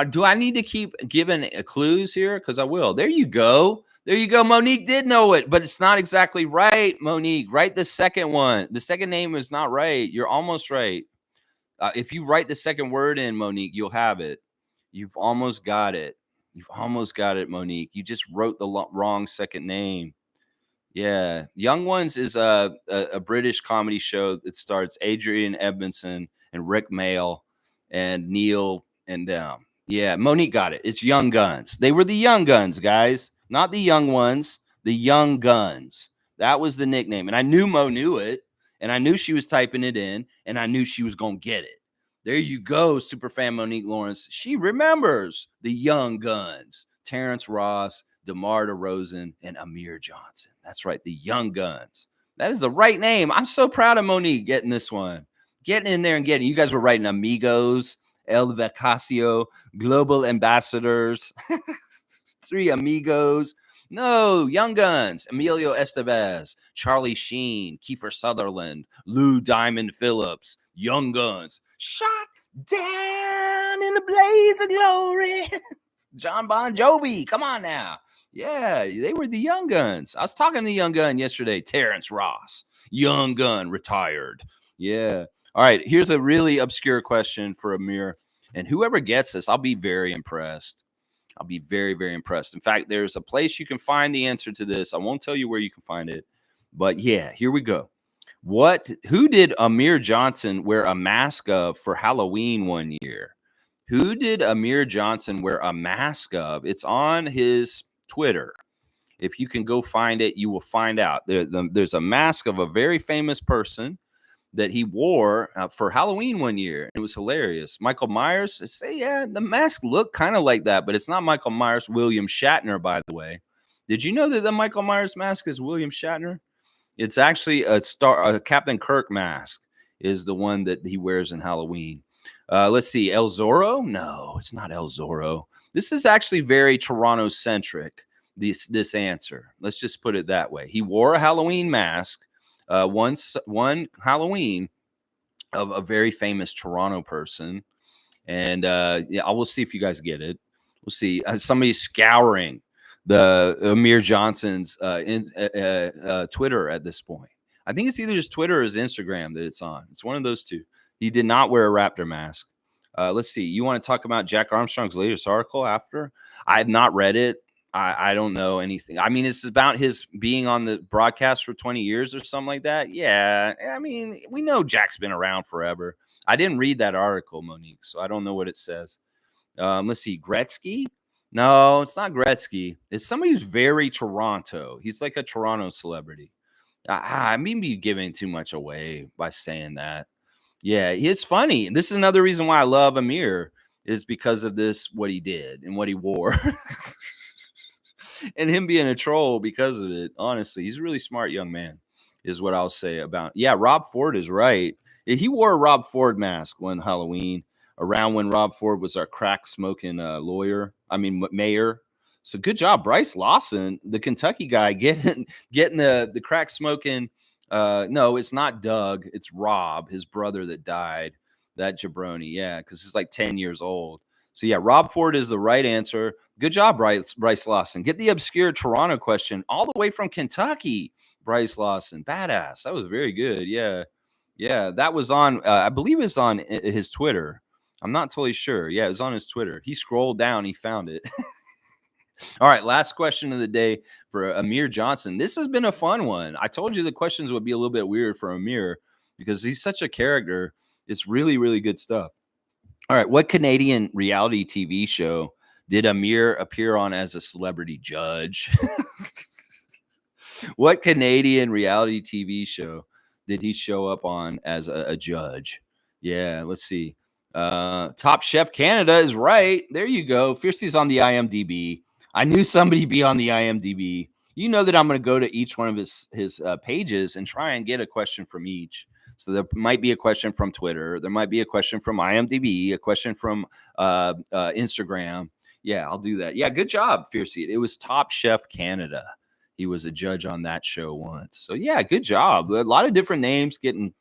Do I need to keep giving clues here? Because I will. There you go. There you go. Monique did know it, but it's not exactly right, Monique. Write the second one. The second name is not right. You're almost right. If you write the second word in, Monique, you'll have it. You've almost got it. You've almost got it, Monique. You just wrote the wrong second name. Yeah. Young Ones is a British comedy show that stars Adrian Edmondson and Rick Mail and Neil and them. Yeah, Monique got it. It's Young Guns. They were the Young Guns, guys. Not the Young Ones, the Young Guns. That was the nickname. And I knew Mo knew it, and I knew she was typing it in, and I knew she was going to get it. There you go, superfan Monique Lawrence. She remembers the Young Guns. Terrence Ross, DeMar DeRozan, and Amir Johnson. That's right, the Young Guns. That is the right name. I'm so proud of Monique getting this one. Getting in there and getting. You guys were writing Amigos, El Vacasio, Global Ambassadors, Three Amigos. No, Young Guns, Emilio Estevez, Charlie Sheen, Kiefer Sutherland, Lou Diamond Phillips, Young Guns. Shot down in a blaze of glory. John Bon Jovi. Come on now. Yeah, they were the Young Guns. I was talking to the Young Gun yesterday. Terrence Ross, Young Gun, retired. Yeah. All right, here's a really obscure question for Amir. And whoever gets this, I'll be very impressed. I'll be very, very impressed. In fact, there's a place you can find the answer to this. I won't tell you where you can find it. But yeah, here we go. Who did Amir Johnson wear a mask of for Halloween one year? Who did Amir Johnson wear a mask of? It's on his Twitter. If you can go find it, you will find out. There's a mask of a very famous person that he wore for Halloween one year. It was hilarious. Michael Myers, say, yeah, the mask looked kind of like that, but it's not Michael Myers. William Shatner, by the way. Did you know that the Michael Myers mask is William Shatner? It's actually a Captain Kirk mask is the one that he wears in Halloween. Let's see. El Zorro? No, it's not El Zorro. This is actually very Toronto-centric, this answer. Let's just put it that way. He wore a Halloween mask one Halloween of a very famous Toronto person. And yeah, I will see if you guys get it. We'll see. Somebody's scouring the Amir Johnson's Twitter at this point. I think it's either his Twitter or his Instagram that it's on. It's one of those two. He did not wear a Raptor mask. Let's see. You want to talk about Jack Armstrong's latest article after? I have not read it. I don't know anything. I mean, it's about his being on the broadcast for 20 years or something like that. Yeah. I mean, we know Jack's been around forever. I didn't read that article, Monique, so I don't know what it says. Let's see. Gretzky? No, it's not Gretzky. It's somebody who's very Toronto. He's like a Toronto celebrity. I may be giving too much away by saying that. Yeah, it's funny. This is another reason why I love Amir is because of this, what he did and what he wore. And him being a troll because of it. Honestly, he's a really smart young man, is what I'll say about. Yeah, Rob Ford is right. He wore a Rob Ford mask one Halloween, around when Rob Ford was our crack smoking mayor. So good job, Bryce Lawson, the Kentucky guy, getting the crack smoking. No, it's not Doug. It's Rob, his brother that died. That jabroni, yeah, because he's like 10 years old. So yeah, Rob Ford is the right answer. Good job, Bryce Lawson. Get the obscure Toronto question all the way from Kentucky. Bryce Lawson, badass. That was very good. Yeah, yeah. That was on. I believe it's on his Twitter. I'm not totally sure. Yeah, it was on his Twitter. He scrolled down. He found it. All right, last question of the day for Amir Johnson. This has been a fun one. I told you the questions would be a little bit weird for Amir because he's such a character. It's really, really good stuff. All right, what Canadian reality TV show did Amir appear on as a celebrity judge? What Canadian reality TV show did he show up on as a judge? Yeah, let's see. Top Chef Canada is right. There you go. Fiercey's on the IMDb. I knew somebody'd be on the IMDb. You know that I'm going to go to each one of his pages and try and get a question from each. So there might be a question from Twitter. There might be a question from IMDb, a question from Instagram. Yeah, I'll do that. Yeah, good job, Fiercey. It was Top Chef Canada. He was a judge on that show once. So yeah, good job. A lot of different names getting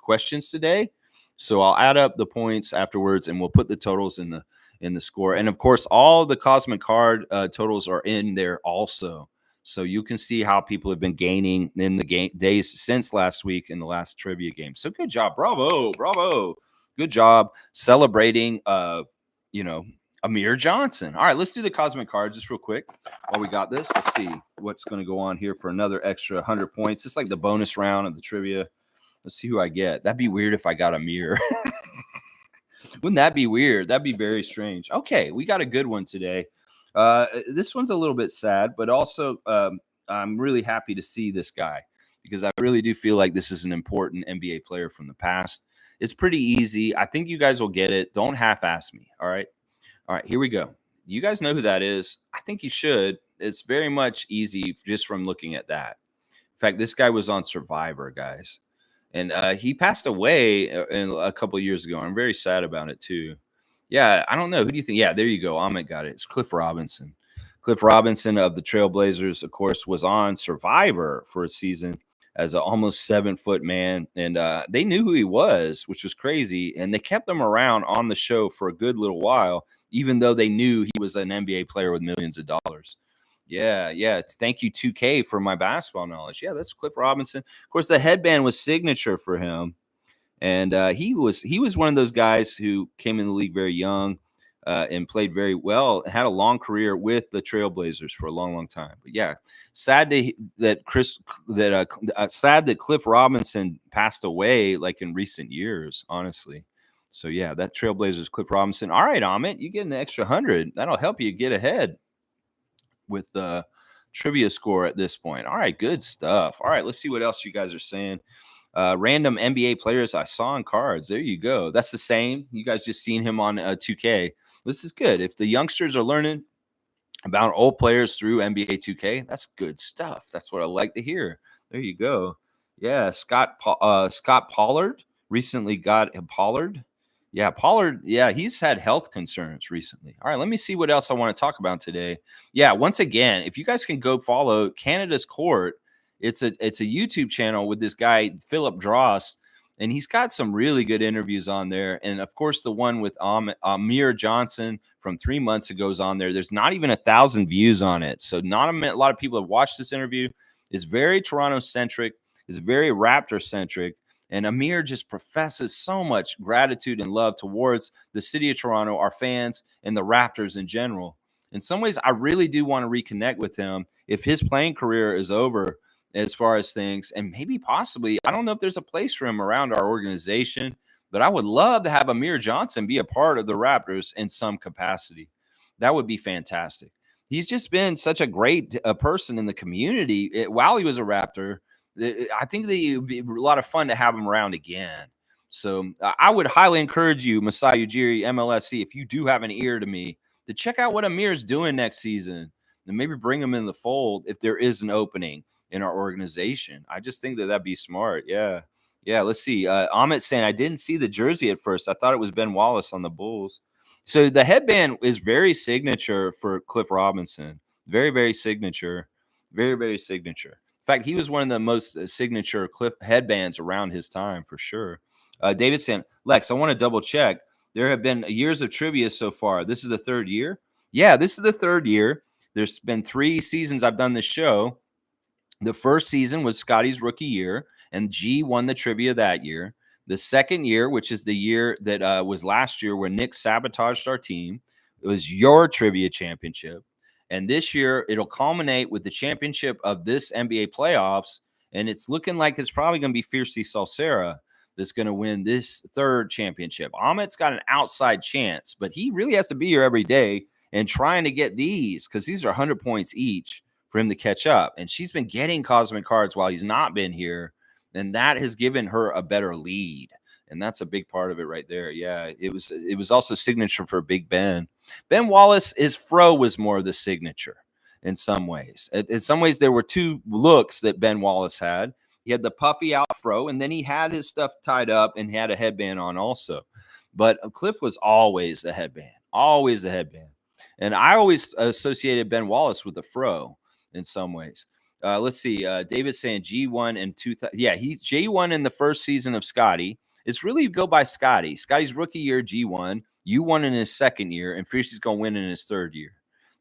questions today. So I'll add up the points afterwards, and we'll put the totals in the score. And of course, all the Cosmic Card totals are in there also. So you can see how people have been gaining in the game days since last week in the last trivia game. So good job. Bravo. Bravo. Good job celebrating Amir Johnson. All right, let's do the Cosmic Card just real quick while we got this. Let's see what's going to go on here for another extra 100 points. It's like the bonus round of the trivia. Let's see who I get. That'd be weird if I got Amir. Wouldn't that be weird? That'd be very strange. Okay, we got a good one today. This one's a little bit sad, but also I'm really happy to see this guy because I really do feel like this is an important NBA player from the past. It's pretty easy. I think you guys will get it. Don't half-ass me, all right? All right, here we go. You guys know who that is. I think you should. It's very much easy just from looking at that. In fact, this guy was on Survivor, guys. And he passed away a couple of years ago. I'm very sad about it, too. Yeah, I don't know. Who do you think? Yeah, there you go. Amit got it. It's Cliff Robinson. Cliff Robinson of the Trailblazers, of course, was on Survivor for a season as an almost 7-foot man. And they knew who he was, which was crazy. And they kept him around on the show for a good little while, even though they knew he was an NBA player with millions of dollars. Yeah. Thank you, 2K, for my basketball knowledge. Yeah, that's Cliff Robinson. Of course, the headband was signature for him. And he was one of those guys who came in the league very young and played very well. Had a long career with the Trailblazers for a long, long time. But yeah, sad that Cliff Robinson passed away like in recent years. Honestly, so yeah, that Trailblazers Cliff Robinson. All right, Amit, you get an extra 100. That'll help you get ahead with the trivia score at this point. All right, good stuff. All right, let's see what else you guys are saying. Random NBA players I saw on cards. There you go. That's the same. You guys just seen him on 2K. This is good. If the youngsters are learning about old players through NBA 2K, that's good stuff. That's what I like to hear. There you go. Yeah, Scott Pollard recently got Pollard. Yeah, Pollard. Yeah, he's had health concerns recently. All right, let me see what else I want to talk about today. Yeah, once again, if you guys can go follow Canada's Court, it's a YouTube channel with this guy Philip Drost, and he's got some really good interviews on there. And of course, the one with Amir Johnson from 3 months ago is on there. There's not even 1,000 views on it, so not a lot of people have watched this interview. It's very Toronto centric. It's very Raptor centric. And Amir just professes so much gratitude and love towards the city of Toronto, our fans, and the Raptors in general. In some ways, I really do want to reconnect with him if his playing career is over as far as things. And maybe possibly, I don't know if there's a place for him around our organization, but I would love to have Amir Johnson be a part of the Raptors in some capacity. That would be fantastic. He's just been such a great person in the community while he was a Raptor. I think that it would be a lot of fun to have him around again. So I would highly encourage you, Masai Ujiri, MLSC, if you do have an ear to me, to check out what Amir's doing next season and maybe bring him in the fold if there is an opening in our organization. I just think that that'd be smart. Yeah. Yeah. Let's see. Amit saying, I didn't see the jersey at first. I thought it was Ben Wallace on the Bulls. So the headband is very signature for Cliff Robinson. Very, very signature. Very, very signature. In fact, he was one of the most signature Cliff headbands around his time for sure. David saying, Lex, I want to double check. There have been years of trivia so far. This is the third year. Yeah, this is the third year. There's been 3 seasons I've done this show. The first season was Scotty's rookie year, and G won the trivia that year. The second year, which is the year that was last year where Nick sabotaged our team, it was your trivia championship. And this year, it'll culminate with the championship of this NBA playoffs. And it's looking like it's probably going to be Fiercely Salsera that's going to win this third championship. Amit's got an outside chance, but he really has to be here every day and trying to get these because these are 100 points each for him to catch up. And she's been getting cosmic cards while he's not been here. And that has given her a better lead. And that's a big part of it right there. Yeah, it was also signature for Big Ben. Ben Wallace, his fro was more of the signature in some ways. In some ways, there were 2 looks that Ben Wallace had. He had the puffy out fro, and then he had his stuff tied up and had a headband on also. But Cliff was always the headband, always the headband. And I always associated Ben Wallace with the fro in some ways. Let's see. David's saying G1 and 2000. Yeah, he J1 in the first season of Scotty. It's really go by Scotty. Scotty's rookie year, G1. You won in his second year, and Fiercey's going to win in his third year.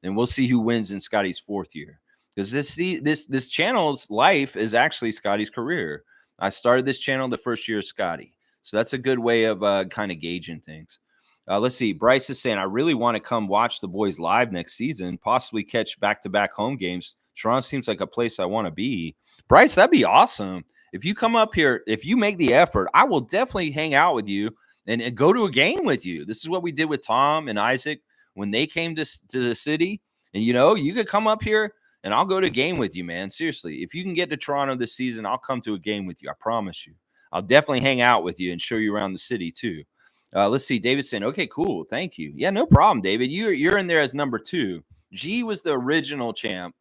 And we'll see who wins in Scotty's fourth year. Because this channel's life is actually Scotty's career. I started this channel the first year of Scotty. So that's a good way of kind of gauging things. Let's see. Bryce is saying, I really want to come watch the boys live next season, possibly catch back-to-back home games. Toronto seems like a place I want to be. Bryce, that'd be awesome. If you come up here, if you make the effort, I will definitely hang out with you and go to a game with you. This is what we did with Tom and Isaac when they came to the city. And, you could come up here and I'll go to a game with you, man. Seriously, if you can get to Toronto this season, I'll come to a game with you. I promise you. I'll definitely hang out with you and show you around the city too. Let's see. David saying, okay, cool. Thank you. Yeah, no problem, David. You're in there as number 2. G was the original champ,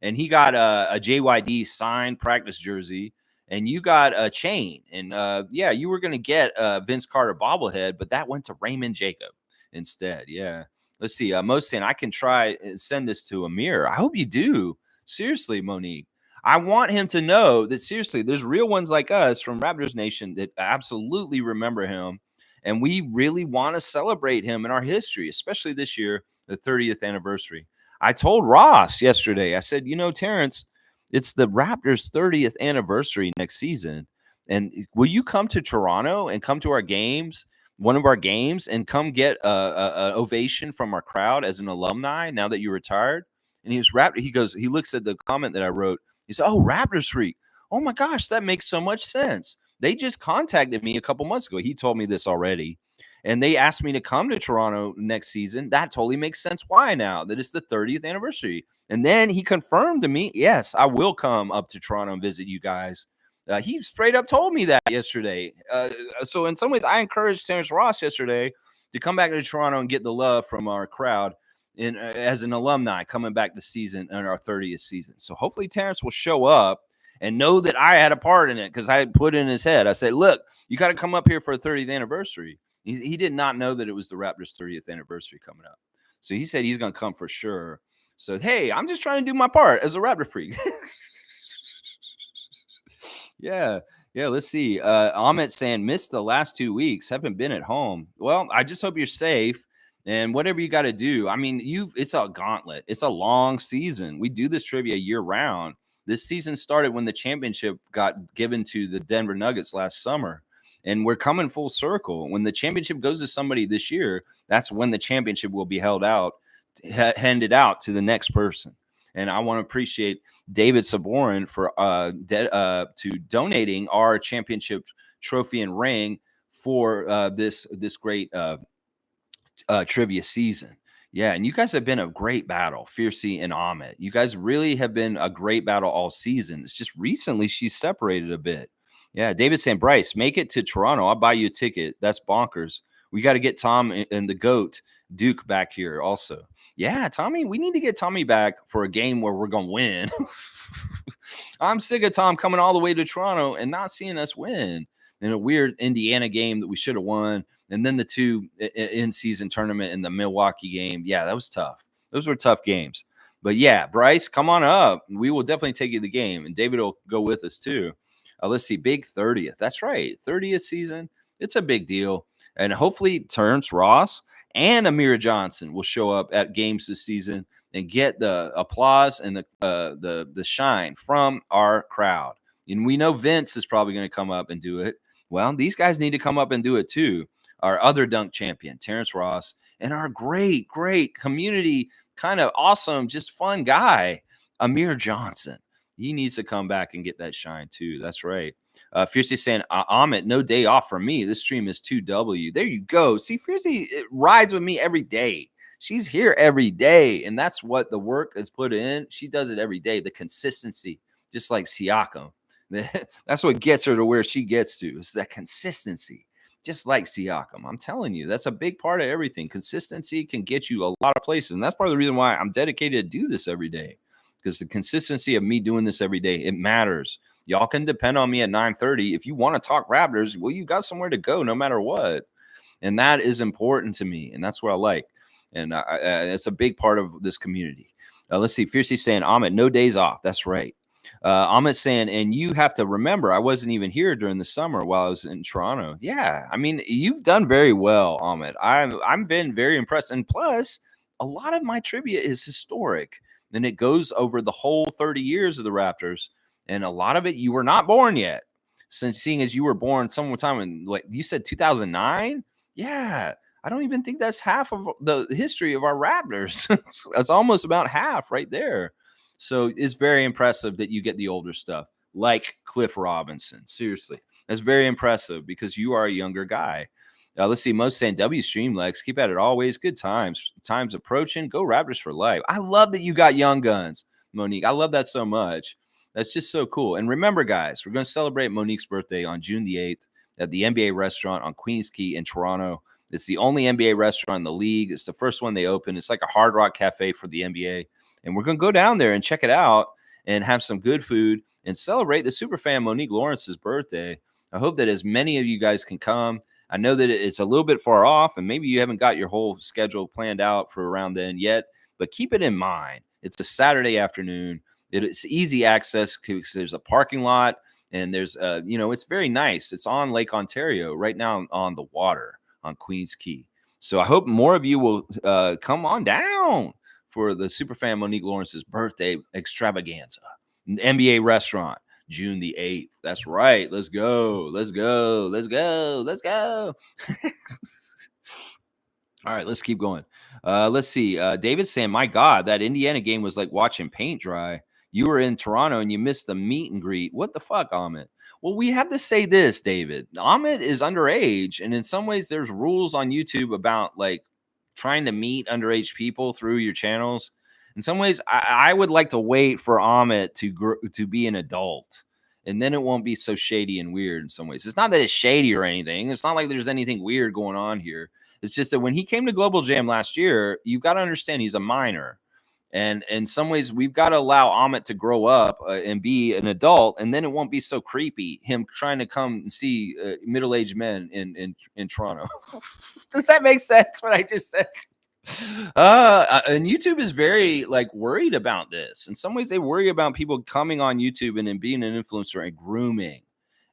and he got a JYD signed practice jersey, and you got a chain. And yeah, you were going to get a Vince Carter bobblehead, but that went to Raymond Jacob instead. Yeah. Let's see. Most saying I can try and send this to Amir. I hope you do. Seriously, Monique. I want him to know that seriously, there's real ones like us from Raptors Nation that absolutely remember him. And we really want to celebrate him in our history, especially this year, the 30th anniversary. I told Ross yesterday, I said, Terrence, it's the Raptors' 30th anniversary next season. And will you come to Toronto and come to our games, one of our games, and come get a ovation from our crowd as an alumni now that you're retired? And he looks at the comment that I wrote. He said, oh, Raptors freak. Oh, my gosh, that makes so much sense. They just contacted me a couple months ago. He told me this already. And they asked me to come to Toronto next season. That totally makes sense why now that it's the 30th anniversary. And then he confirmed to me, yes, I will come up to Toronto and visit you guys. He straight up told me that yesterday. So in some ways, I encouraged Terrence Ross yesterday to come back to Toronto and get the love from our crowd as an alumni coming back this season in our 30th season. So hopefully Terrence will show up and know that I had a part in it because I had put it in his head. I said, look, you got to come up here for a 30th anniversary. He did not know that it was the Raptors' 30th anniversary coming up. So he said he's going to come for sure. So, hey, I'm just trying to do my part as a Raptor freak. Yeah. Yeah, let's see. Amit saying, missed the last 2 weeks. Haven't been at home. Well, I just hope you're safe. And whatever you got to do. I mean, it's a gauntlet. It's a long season. We do this trivia year round. This season started when the championship got given to the Denver Nuggets last summer. And we're coming full circle. When the championship goes to somebody this year, that's when the championship will be handed out to the next person. And I want to appreciate David Saborin for donating our championship trophy and ring for this great trivia season. Yeah, and you guys have been a great battle, Fiercey and Amit. You guys really have been a great battle all season. It's just recently she's separated a bit. Yeah, David saying, Bryce, make it to Toronto. I'll buy you a ticket. That's bonkers. We got to get Tom and the GOAT Duke back here also. Yeah, Tommy, we need to get Tommy back for a game where we're going to win. I'm sick of Tom coming all the way to Toronto and not seeing us win in a weird Indiana game that we should have won. And then the two in-season tournament and the Milwaukee game. Yeah, that was tough. Those were tough games. But yeah, Bryce, come on up. We will definitely take you to the game. And David will go with us too. Let's see, big 30th. That's right. 30th season. It's a big deal. And hopefully Terrence Ross and Amir Johnson will show up at games this season and get the applause and the shine from our crowd. And we know Vince is probably going to come up and do it. Well, these guys need to come up and do it too. Our other dunk champion, Terrence Ross, and our great community, kind of awesome, just fun guy, Amir Johnson. He needs to come back and get that shine too. That's right. Fiercey saying, Amit, no day off for me. This stream is 2W. There you go. See, Fiercey rides with me every day. She's here every day, and that's what the work is put in. She does it every day. The consistency, just like Siakam. That's what gets her to where she gets to. It's that consistency. Just like Siakam. I'm telling you, that's a big part of everything. Consistency can get you a lot of places. And that's part of the reason why I'm dedicated to do this every day. Because the consistency of me doing this every day, it matters. Y'all can depend on me at 9:30. If you want to talk Raptors, well, you got somewhere to go no matter what. And that is important to me. And that's what I like. And it's a big part of this community. Let's see. Fiercey saying, Amit, no days off. That's right. Amit saying, and you have to remember, I wasn't even here during the summer while I was in Toronto. Yeah, I mean, you've done very well, Amit. I've been very impressed. And plus, a lot of my trivia is historic. And it goes over the whole 30 years of the Raptors. And a lot of it, you were not born yet. Since seeing as you were born sometime in, like you said, 2009. Yeah, I don't even think that's half of the history of our Raptors. That's almost about half right there. So it's very impressive that you get the older stuff, like Cliff Robinson. Seriously, that's very impressive because you are a younger guy. Let's see. Most saying W Streamlex. Keep at it always. Good times. Times approaching. Go Raptors for life. I love that you got young guns, Monique. I love that so much. That's just so cool. And remember, guys, we're going to celebrate Monique's birthday on June the 8th at the NBA restaurant on Queens Quay in Toronto. It's the only NBA restaurant in the league. It's the first one they opened. It's like a Hard Rock Cafe for the NBA. And we're going to go down there and check it out and have some good food and celebrate the superfan Monique Lawrence's birthday. I hope that as many of you guys can come. I know that it's a little bit far off, and maybe you haven't got your whole schedule planned out for around then yet, but keep it in mind. It's a Saturday afternoon. It's easy access because there's a parking lot, and there's, it's very nice. It's on Lake Ontario right now on the water on Queens Quay. So I hope more of you will come on down for the superfan Monique Lawrence's birthday extravaganza. NBA restaurant, June the 8th. That's right. Let's go. Let's go. Let's go. Let's go. All right, let's keep going. Let's see. David saying, my God, that Indiana game was like watching paint dry. You were in Toronto and you missed the meet and greet. What the fuck, Amit? Well, we have to say this, David. Amit is underage, and in some ways there's rules on YouTube about like trying to meet underage people through your channels. In some ways, I would like to wait for Amit to be an adult, and then it won't be so shady and weird in some ways. It's not that it's shady or anything. It's not like there's anything weird going on here. It's just that when he came to Global Jam last year, you've got to understand he's a minor. And in some ways, we've got to allow Amit to grow up and be an adult, and then it won't be so creepy, him trying to come and see middle-aged men in Toronto. Does that make sense, what I just said? And YouTube is very like worried about this. In some ways, they worry about people coming on YouTube and being an influencer and grooming.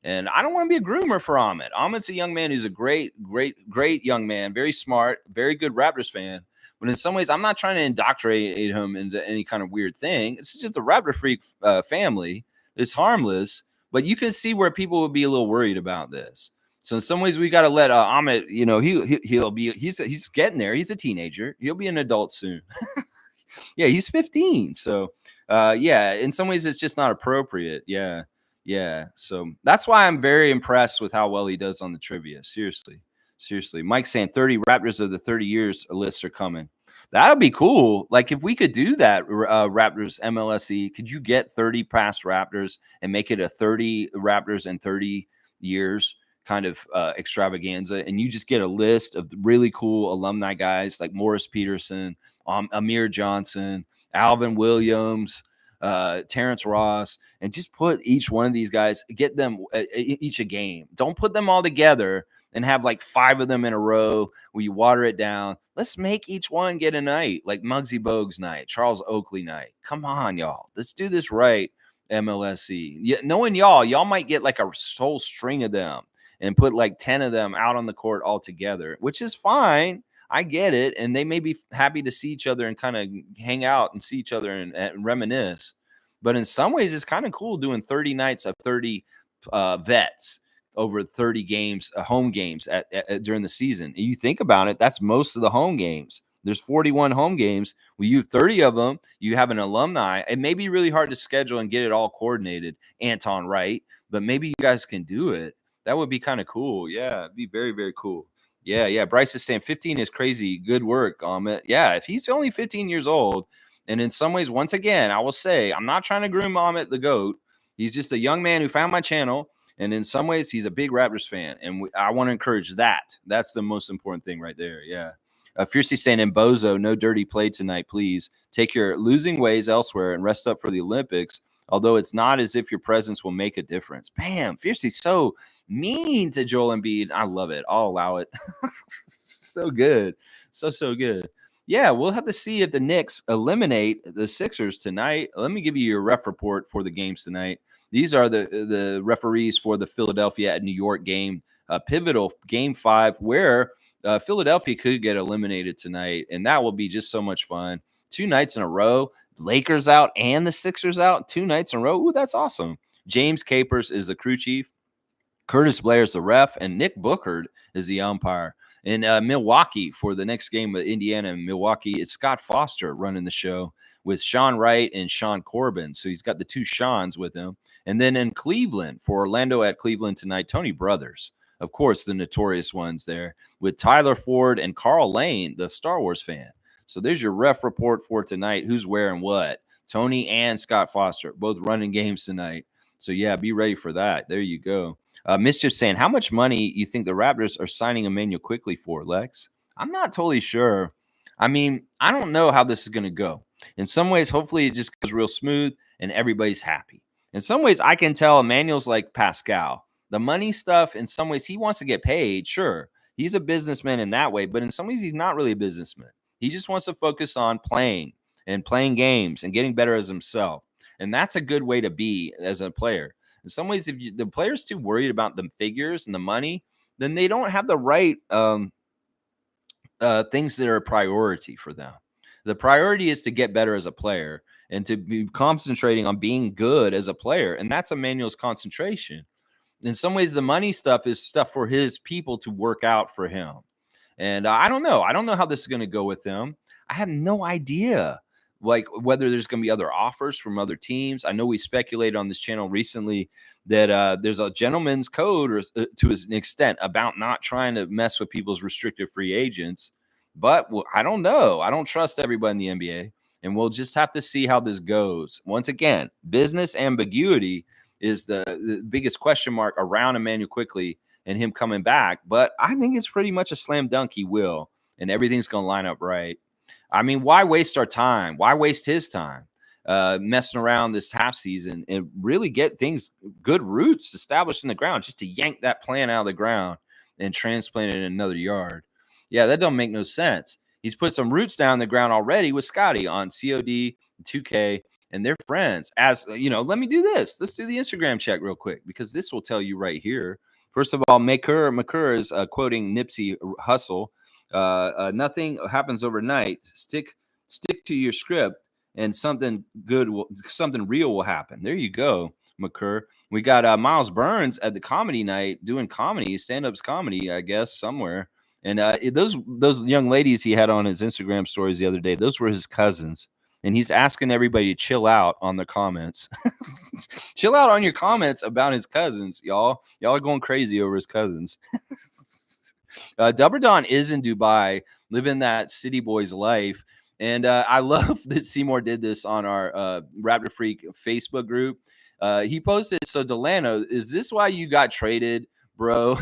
And I don't want to be a groomer for Amit. Amit's a young man who's a great young man, very smart, very good Raptors fan. But in some ways, I'm not trying to indoctrinate him into any kind of weird thing. It's just a Raptor freak family. It's harmless, but you can see where people would be a little worried about this. So in some ways, we got to let Amit. He's getting there. He's a teenager. He'll be an adult soon. Yeah, he's 15. So in some ways, it's just not appropriate. Yeah. So that's why I'm very impressed with how well he does on the trivia. Seriously. Mike saying 30 Raptors of the 30 years list are coming. That would be cool. Like if we could do that, Raptors MLSE, could you get 30 past Raptors and make it a 30 Raptors in 30 years kind of extravaganza? And you just get a list of really cool alumni guys like Morris Peterson, Amir Johnson, Alvin Williams, Terrence Ross, and just put each one of these guys, get them each a game. Don't put them all together and have like 5 of them in a row where you water it down. Let's make each one get a night, like Muggsy Bogues night, Charles Oakley night. Come on, y'all. Let's do this right, MLSE. Yeah, knowing y'all might get like a whole string of them and put like 10 of them out on the court all together, which is fine. I get it. And they may be happy to see each other and kind of hang out and see each other and reminisce. But in some ways, it's kind of cool doing 30 nights of 30 vets over 30 games, home games during the season. And you think about it, that's most of the home games. There's 41 home games. We use 30 of them. You have an alumni. It may be really hard to schedule and get it all coordinated, Anton Wright, but maybe you guys can do it. That would be kind of cool. Yeah, it'd be very, very cool. Yeah. Bryce is saying 15 is crazy. Good work, Amit. Yeah, if he's only 15 years old, and in some ways, once again, I will say, I'm not trying to groom Amit the GOAT. He's just a young man who found my channel. And in some ways, he's a big Raptors fan. And I want to encourage that. That's the most important thing right there. Yeah. Fiercely saying, in Bozo, no dirty play tonight, please. Take your losing ways elsewhere and rest up for the Olympics. Although it's not as if your presence will make a difference. Bam. Fiercely so mean to Joel Embiid. I love it. I'll allow it. So good. So good. Yeah, we'll have to see if the Knicks eliminate the Sixers tonight. Let me give you your ref report for the games tonight. These are the referees for the Philadelphia at New York game, pivotal game 5, where Philadelphia could get eliminated tonight, and that will be just so much fun. 2 nights in a row, Lakers out and the Sixers out, 2 nights in a row. Ooh, that's awesome. James Capers is the crew chief. Curtis Blair is the ref, and Nick Booker is the umpire. In Milwaukee for the next game of Indiana and Milwaukee, it's Scott Foster running the show with Sean Wright and Sean Corbin. So he's got the 2 Seans with him. And then in Cleveland, for Orlando at Cleveland tonight, Tony Brothers, of course, the notorious ones there, with Tyler Ford and Carl Lane, the Star Wars fan. So there's your ref report for tonight. Who's wearing what? Tony and Scott Foster, both running games tonight. So, yeah, be ready for that. There you go. Mischief saying, how much money you think the Raptors are signing Emmanuel quickly for, Lex? I'm not totally sure. I mean, I don't know how this is going to go. In some ways, hopefully it just goes real smooth and everybody's happy. In some ways, I can tell Emmanuel's like Pascal. The money stuff, in some ways, he wants to get paid. Sure, he's a businessman in that way, but in some ways, he's not really a businessman. He just wants to focus on playing and playing games and getting better as himself. And that's a good way to be as a player. In some ways, if the player's too worried about the figures and the money, then they don't have the right things that are a priority for them. The priority is to get better as a player and to be concentrating on being good as a player. And that's Emmanuel's concentration. In some ways, the money stuff is stuff for his people to work out for him. And I don't know. I don't know how this is going to go with them. I have no idea, like whether there's going to be other offers from other teams. I know we speculated on this channel recently that there's a gentleman's code or to an extent about not trying to mess with people's restricted free agents. But I don't know. I don't trust everybody in the NBA. And we'll just have to see how this goes. Once again, business ambiguity is the biggest question mark around Emmanuel Quickley and him coming back. But I think it's pretty much a slam dunk he will. And everything's going to line up right. I mean, why waste our time? Why waste his time messing around this half season and really get things, good roots established in the ground, just to yank that plant out of the ground and transplant it in another yard? Yeah, that don't make no sense. He's put some roots down the ground already with Scotty on COD, 2K, and they're friends. As you know, let me do this. Let's do the Instagram check real quick, because this will tell you right here. First of all, McCurr is quoting Nipsey Hussle. Nothing happens overnight. Stick to your script, and something real will happen. There you go, McCurr. We got Miles Burns at the comedy night doing comedy, stand-ups comedy, I guess, somewhere. And those young ladies he had on his Instagram stories the other day, those were his cousins. And he's asking everybody to chill out on the comments. Chill out on your comments about his cousins, y'all. Y'all are going crazy over his cousins. Dubber Don is in Dubai living that city boy's life. And I love that Seymour did this on our Raptor Freak Facebook group. He posted, so Delano, is this why you got traded, bro?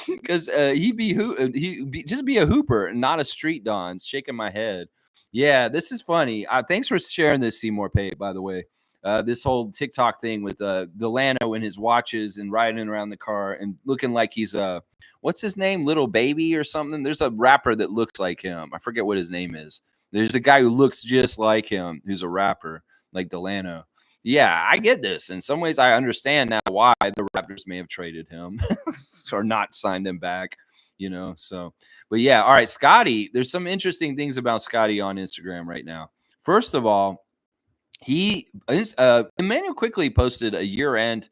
Because just be a hooper, not a street don. Shaking my head. Yeah, this is funny. Thanks for sharing this, Seymour Pay, by the way. This whole TikTok thing with Delano and his watches and riding around the car and looking like he's what's his name, Little Baby or something. There's a rapper that looks like him. I forget what his name is. There's a guy who looks just like him who's a rapper like Delano. Yeah, I get this. In some ways, I understand now why the Raptors may have traded him or not signed him back, So, but yeah, all right, Scotty, there's some interesting things about Scotty on Instagram right now. First of all, Emmanuel quickly posted a year-end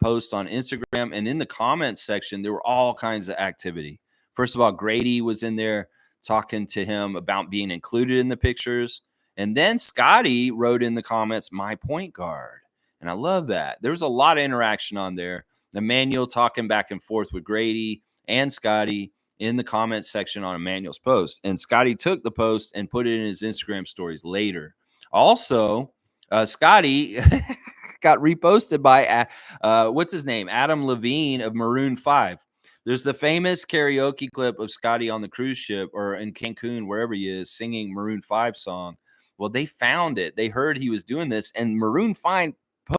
post on Instagram, and in the comments section, there were all kinds of activity. First of all, Grady was in there talking to him about being included in the pictures. And then Scotty wrote in the comments, my point guard. And I love that. There was a lot of interaction on there. Emmanuel talking back and forth with Grady and Scotty in the comments section on Emmanuel's post. And Scotty took the post and put it in his Instagram stories later. Also, Scotty got reposted by, what's his name? Adam Levine of Maroon 5. There's the famous karaoke clip of Scotty on the cruise ship or in Cancun, wherever he is, singing Maroon 5 song. Well, they found it. They heard he was doing this, and Maroon 5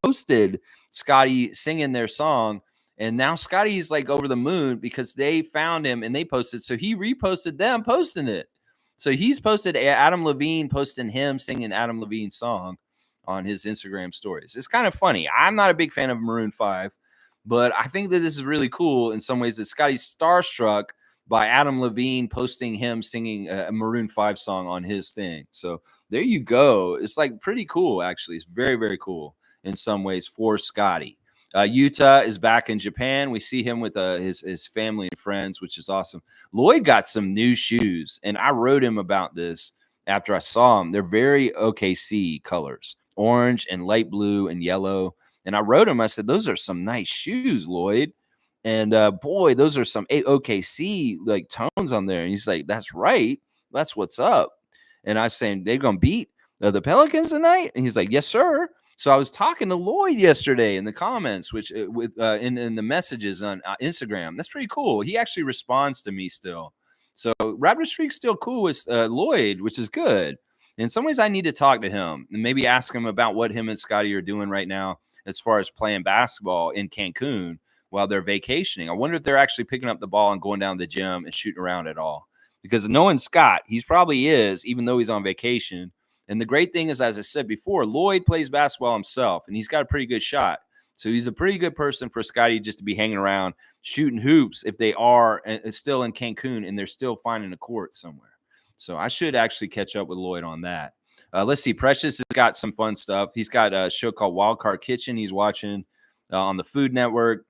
posted Scotty singing their song. And now Scotty's like over the moon because they found him and they posted. So he reposted them posting it. So he's posted Adam Levine posting him singing Adam Levine's song on his Instagram stories. It's kind of funny. I'm not a big fan of Maroon 5, but I think that this is really cool in some ways that Scotty's starstruck by Adam Levine posting him singing a Maroon 5 song on his thing. So there you go. It's like pretty cool, actually. It's very, very cool in some ways for Scotty. Utah is back in Japan. We see him with his family and friends, which is awesome. Lloyd got some new shoes, and I wrote him about this after I saw them. They're very OKC colors, orange and light blue and yellow. And I wrote him, I said, those are some nice shoes, Lloyd. And boy, those are some OKC like tones on there. And he's like, that's right. That's what's up. And I was saying, they're going to beat the Pelicans tonight? And he's like, yes, sir. So I was talking to Lloyd yesterday in the comments, which in the messages on Instagram. That's pretty cool. He actually responds to me still. So Raptor Streak's still cool with Lloyd, which is good. In some ways, I need to talk to him and maybe ask him about what him and Scotty are doing right now as far as playing basketball in Cancun while they're vacationing. I wonder if they're actually picking up the ball and going down to the gym and shooting around at all. Because knowing Scott, he's probably is, even though he's on vacation. And the great thing is, as I said before, Lloyd plays basketball himself, and he's got a pretty good shot. So he's a pretty good person for Scotty just to be hanging around shooting hoops if they are still in Cancun and they're still finding a court somewhere. So I should actually catch up with Lloyd on that. Let's see. Precious has got some fun stuff. He's got a show called Wildcard Kitchen he's watching on the Food Network.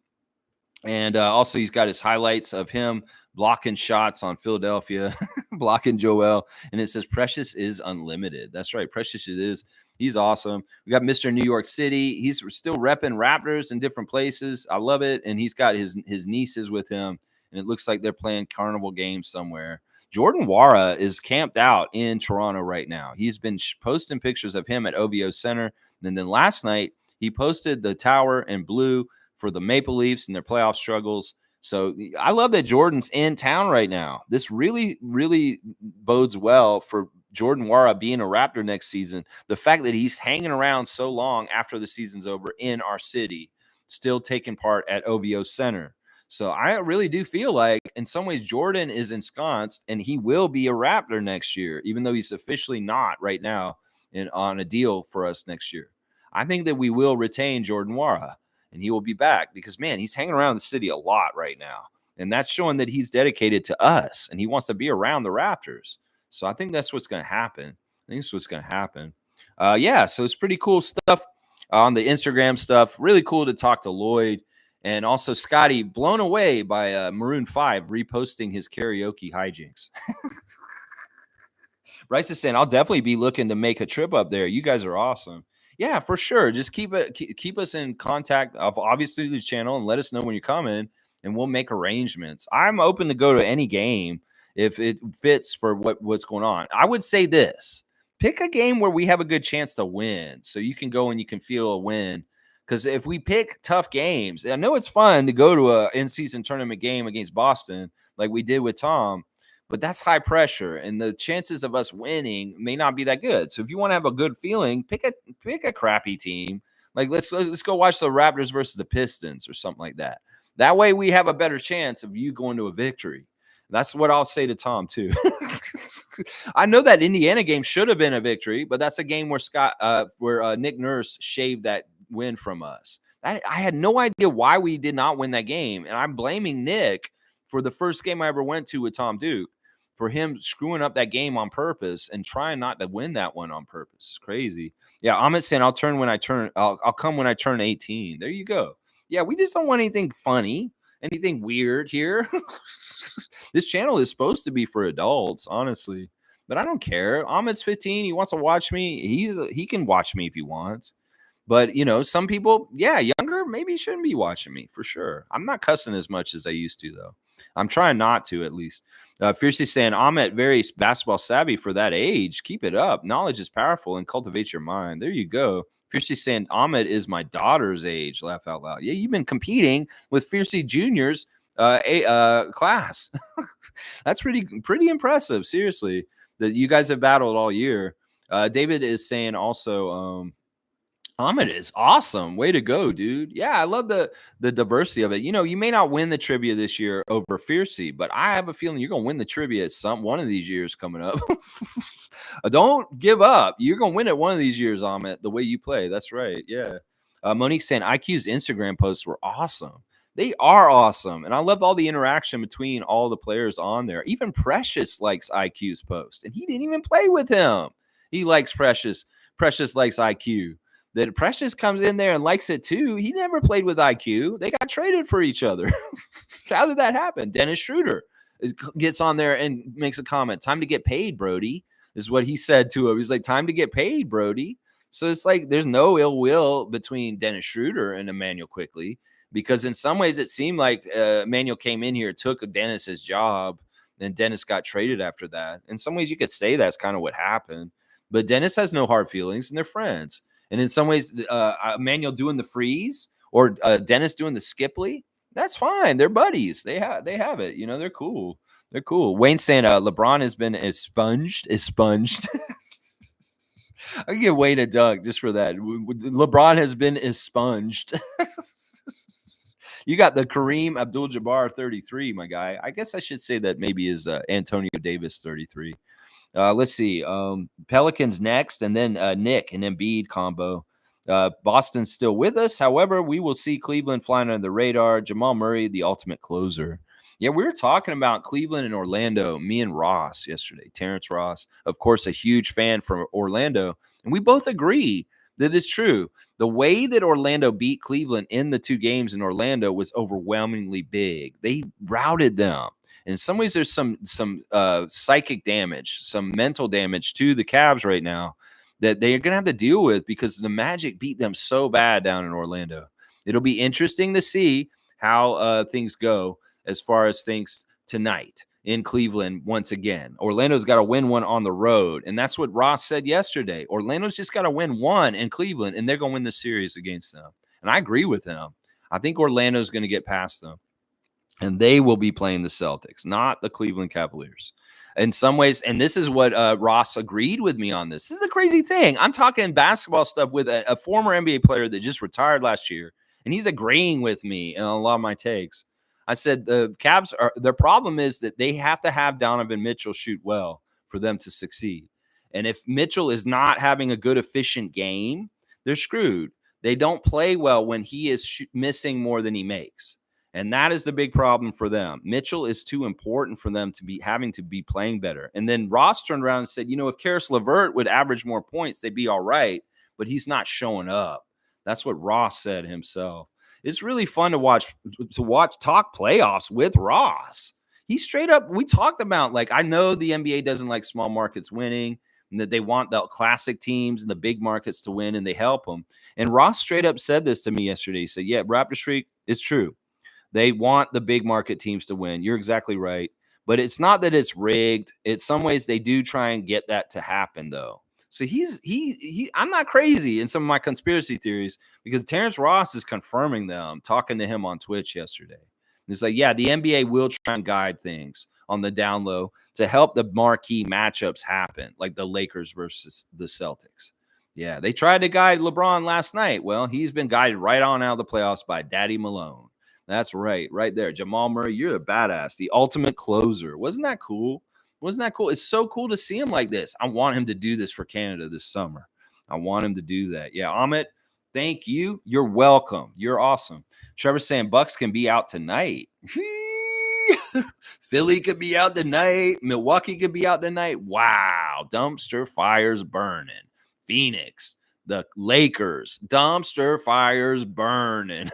And also he's got his highlights of him blocking shots on Philadelphia, blocking Joel. And it says Precious is unlimited. That's right. Precious it is. He's awesome. We got Mr. New York City. He's still repping Raptors in different places. I love it. And he's got his nieces with him. And it looks like they're playing carnival games somewhere. Jordan Wara is camped out in Toronto right now. He's been posting pictures of him at OVO Center. And then last night, he posted the tower in blue for the Maple Leafs and their playoff struggles. So I love that Jordan's in town right now. This really, really bodes well for Jordan Wara being a Raptor next season. The fact that he's hanging around so long after the season's over in our city, still taking part at OVO Center. So I really do feel like in some ways Jordan is ensconced and he will be a Raptor next year, even though he's officially not right now on a deal for us next year. I think that we will retain Jordan Wara and he will be back because, man, he's hanging around the city a lot right now. And that's showing that he's dedicated to us and he wants to be around the Raptors. So I think that's what's going to happen. Yeah, so it's pretty cool stuff on the Instagram stuff. Really cool to talk to Lloyd. And also Scotty, blown away by Maroon 5 reposting his karaoke hijinks. Bryce is saying, I'll definitely be looking to make a trip up there. You guys are awesome. Yeah, for sure. Just keep us in contact of obviously the channel and let us know when you're coming and we'll make arrangements. I'm open to go to any game if it fits for what's going on. I would say this: pick a game where we have a good chance to win, so you can go and you can feel a win. Because if we pick tough games, I know it's fun to go to a in-season tournament game against Boston like we did with Tom, but that's high pressure, and the chances of us winning may not be that good. So if you want to have a good feeling, pick a crappy team. Like let's go watch the Raptors versus the Pistons or something like that. That way we have a better chance of you going to a victory. That's what I'll say to Tom too. I know that Indiana game should have been a victory, but that's a game where Nick Nurse shaved that win from us. I had no idea why we did not win that game, and I'm blaming Nick for the first game I ever went to with Tom Duke for him screwing up that game on purpose and trying not to win that one on purpose. It's crazy. Yeah, Amit saying I'll come when I turn 18. There you go. Yeah, we just don't want anything funny, anything weird here. This channel is supposed to be for adults, honestly. But I don't care. Amit's 15. He wants to watch me. He can watch me if he wants. But, some people, younger, maybe shouldn't be watching me for sure. I'm not cussing as much as I used to, though. I'm trying not to, at least. Fiercely saying, Amit, very basketball savvy for that age. Keep it up. Knowledge is powerful and cultivates your mind. There you go. Fiercely saying, Amit is my daughter's age. Laugh out loud. Yeah, you've been competing with Fiercely Junior's class. That's pretty impressive, seriously, that you guys have battled all year. David is saying also, Ahmed is awesome. Way to go, dude. Yeah, I love the diversity of it. You may not win the trivia this year over Fiercey, but I have a feeling you're going to win the trivia at one of these years coming up. Don't give up. You're going to win it one of these years, Ahmed, the way you play. That's right. Yeah. Monique saying IQ's Instagram posts were awesome. They are awesome. And I love all the interaction between all the players on there. Even Precious likes IQ's post, and he didn't even play with him. He likes Precious. Precious likes IQ. That Precious comes in there and likes it too. He never played with IQ. They got traded for each other. How did that happen? Dennis Schroeder gets on there and makes a comment. Time to get paid, Brody, is what he said to him. He's like, time to get paid, Brody. So it's like there's no ill will between Dennis Schroeder and Emmanuel Quickly, because in some ways it seemed like Emmanuel came in here, took Dennis's job, and Dennis got traded after that. In some ways you could say that's kind of what happened. But Dennis has no hard feelings, and they're friends. And in some ways, Emmanuel doing the freeze or Dennis doing the Skipley, that's fine. They're buddies. They have it. They're cool. They're cool. Wayne saying LeBron has been expunged. I can give Wayne a dunk just for that. LeBron has been expunged. You got the Kareem Abdul-Jabbar 33, my guy. I guess I should say that maybe is Antonio Davis 33. Let's see. Pelicans next, and then Nick and Embiid combo. Boston's still with us. However, we will see Cleveland flying under the radar. Jamal Murray, the ultimate closer. Yeah, we were talking about Cleveland and Orlando, me and Ross yesterday. Terrence Ross, of course, a huge fan from Orlando. And we both agree that it's true. The way that Orlando beat Cleveland in the two games in Orlando was overwhelmingly big. They routed them. In some ways, there's some psychic damage, some mental damage to the Cavs right now that they're going to have to deal with because the Magic beat them so bad down in Orlando. It'll be interesting to see how things go as far as things tonight in Cleveland once again. Orlando's got to win one on the road, and that's what Ross said yesterday. Orlando's just got to win one in Cleveland, and they're going to win the series against them. And I agree with him. I think Orlando's going to get past them. And they will be playing the Celtics, not the Cleveland Cavaliers. In some ways, and this is what Ross agreed with me on this. This is the crazy thing. I'm talking basketball stuff with a former NBA player that just retired last year, and he's agreeing with me in a lot of my takes. I said the Cavs their problem is that they have to have Donovan Mitchell shoot well for them to succeed. And if Mitchell is not having a good, efficient game, they're screwed. They don't play well when he is missing more than he makes. And that is the big problem for them. Mitchell is too important for them to be having to be playing better. And then Ross turned around and said, if Karis LeVert would average more points, they'd be all right, but he's not showing up. That's what Ross said himself. It's really fun to watch talk playoffs with Ross. He straight up, we talked about, I know the NBA doesn't like small markets winning and that they want the classic teams and the big markets to win, and they help them. And Ross straight up said this to me yesterday. He said, yeah, Raptor Streak, it's true. They want the big market teams to win. You're exactly right. but it's not that it's rigged. In some ways, they do try and get that to happen, though. So I'm not crazy in some of my conspiracy theories because Terrence Ross is confirming them, talking to him on Twitch yesterday. It's like, yeah, the NBA will try and guide things on the down low to help the marquee matchups happen, like the Lakers versus the Celtics. Yeah, they tried to guide LeBron last night. Well, he's been guided right on out of the playoffs by Daddy Malone. That's right there. Jamal Murray, you're a badass. The ultimate closer. Wasn't that cool? Wasn't that cool? It's so cool to see him like this. I want him to do this for Canada this summer. I want him to do that. Yeah, Amit, thank you. You're welcome. You're awesome. Trevor's saying Bucks can be out tonight. Philly could be out tonight. Milwaukee could be out tonight. Wow. Dumpster fires burning. Phoenix, the Lakers, dumpster fires burning.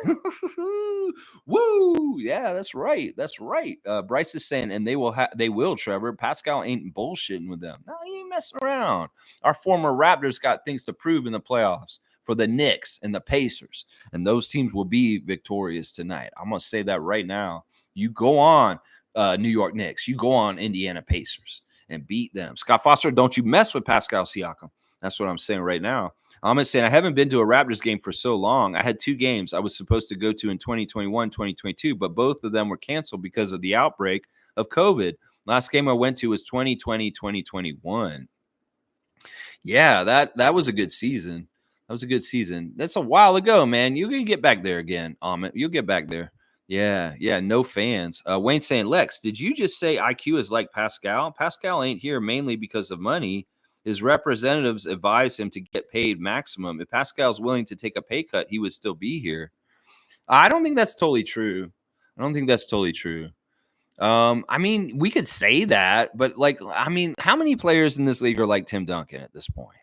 Woo! Yeah, that's right. That's right. Bryce is saying, and they will, Trevor. Pascal ain't bullshitting with them. No, he ain't messing around. Our former Raptors got things to prove in the playoffs for the Knicks and the Pacers, and those teams will be victorious tonight. I'm gonna say that right now. You go on, New York Knicks. You go on Indiana Pacers and beat them. Scott Foster, don't you mess with Pascal Siakam. That's what I'm saying right now. I'm saying I haven't been to a Raptors game for so long. I had 2 games I was supposed to go to in 2021, 2022, but both of them were canceled because of the outbreak of COVID. Last game I went to was 2020, 2021. Yeah, that was a good season. That was a good season. That's a while ago, man. You can get back there again, Amit. You'll get back there. Yeah, no fans. Wayne saying, Lex, did you just say IQ is like Pascal? Pascal ain't here mainly because of money. His representatives advise him to get paid maximum. If Pascal's willing to take a pay cut, he would still be here. I don't think that's totally true. I mean, we could say that, but how many players in this league are like Tim Duncan at this point?